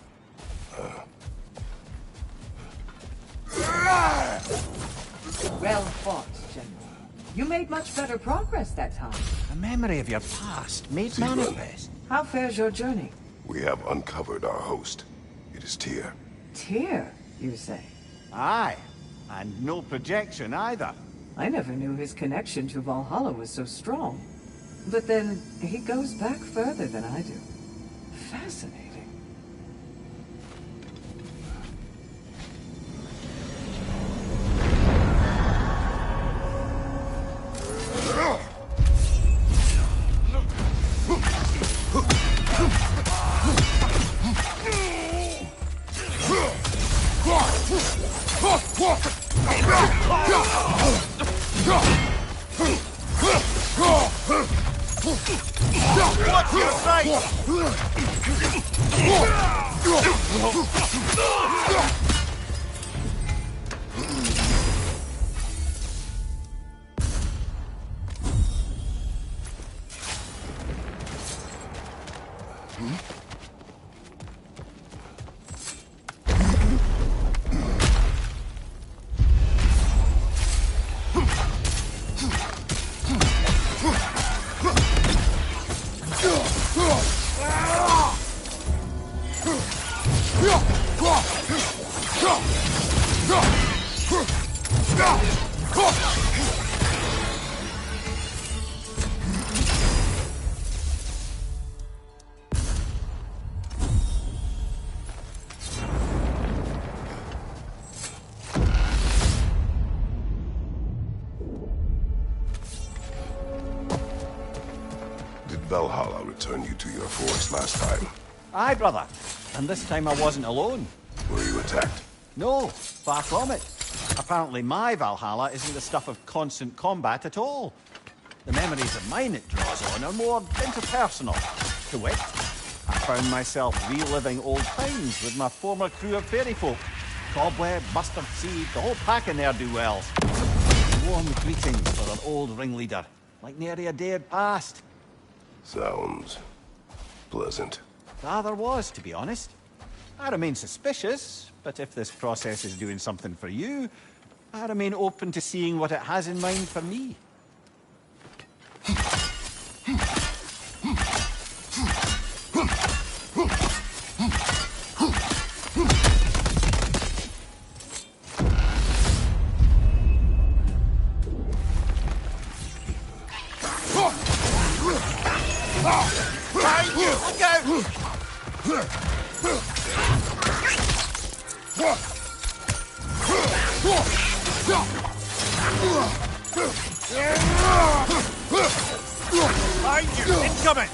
Well fought, General. You made much better progress that time. A memory of your past made Sigrun. manifest. How fares your journey? We have uncovered our host. It is Tyr. Tyr, you say? Aye, and no projection either. I never knew his connection to Valhalla was so strong. But then, he goes back further than I do. Fascinating. What's your sight? Did Valhalla return you to your forest last time? Aye, brother. And this time I wasn't alone. Were you attacked? No, far from it. Apparently my Valhalla isn't the stuff of constant combat at all. The memories of mine it draws on are more interpersonal. To wit, I found myself reliving old times with my former crew of fairy folk. cobweb, mustard seed, the whole pack of ne'er-do-wells. Warm greetings for an old ringleader, like nary a day had passed. Sounds pleasant. Rather was, to be honest. I remain suspicious, but if this process is doing something for you, I remain open to seeing what it has in mind for me. Behind you! Look out! Behind you! Incoming!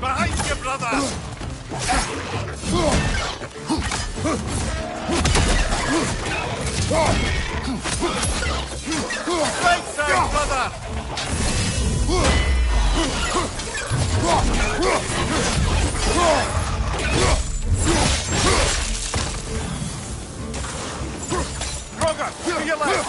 Behind you, brother! Right side, brother! Roger, to your left!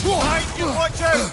Behind you, watch out!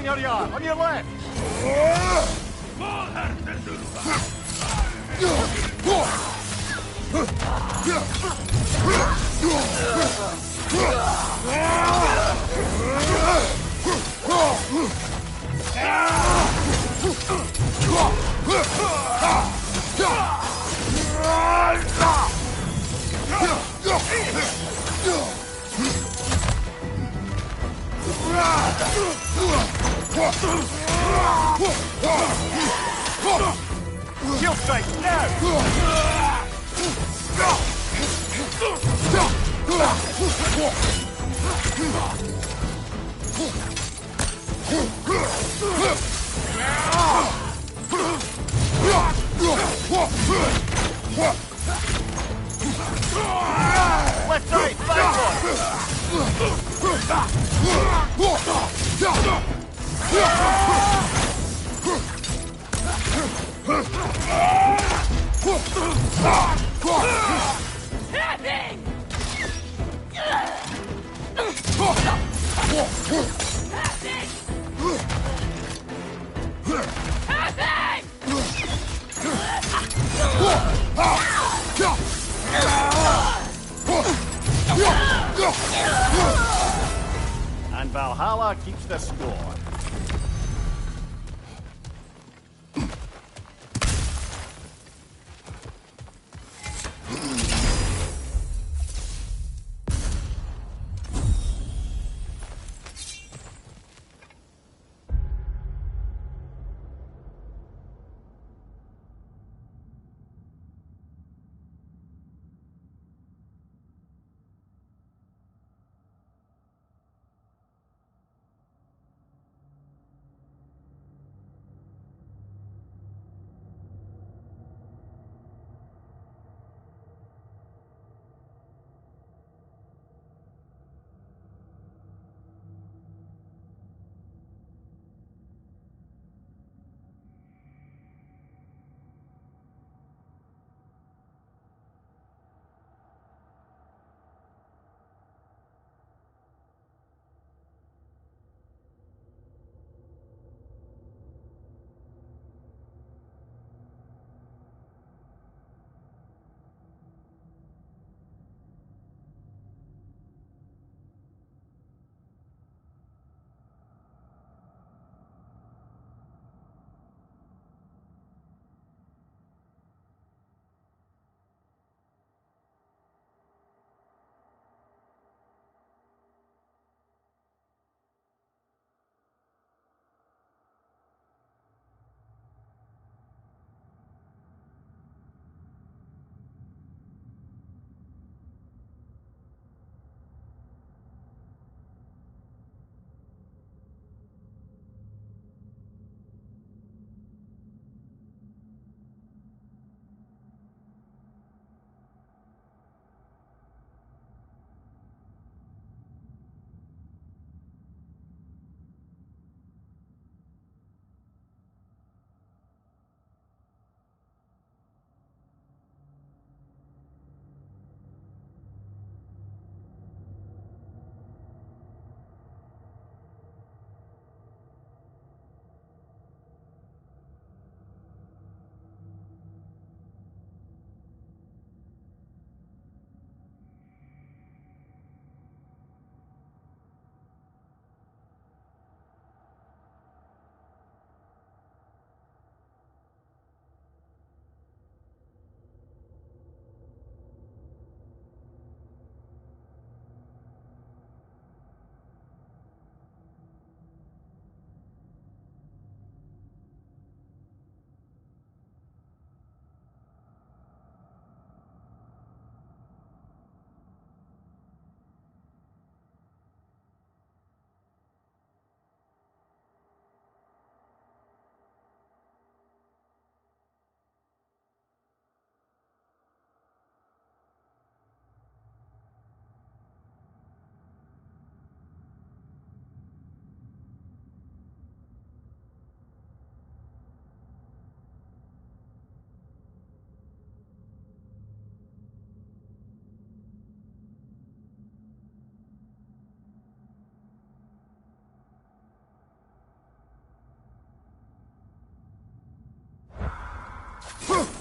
Senior Yard, on your left! Shield strike, now! Left side, and Valhalla keeps the score. Huh!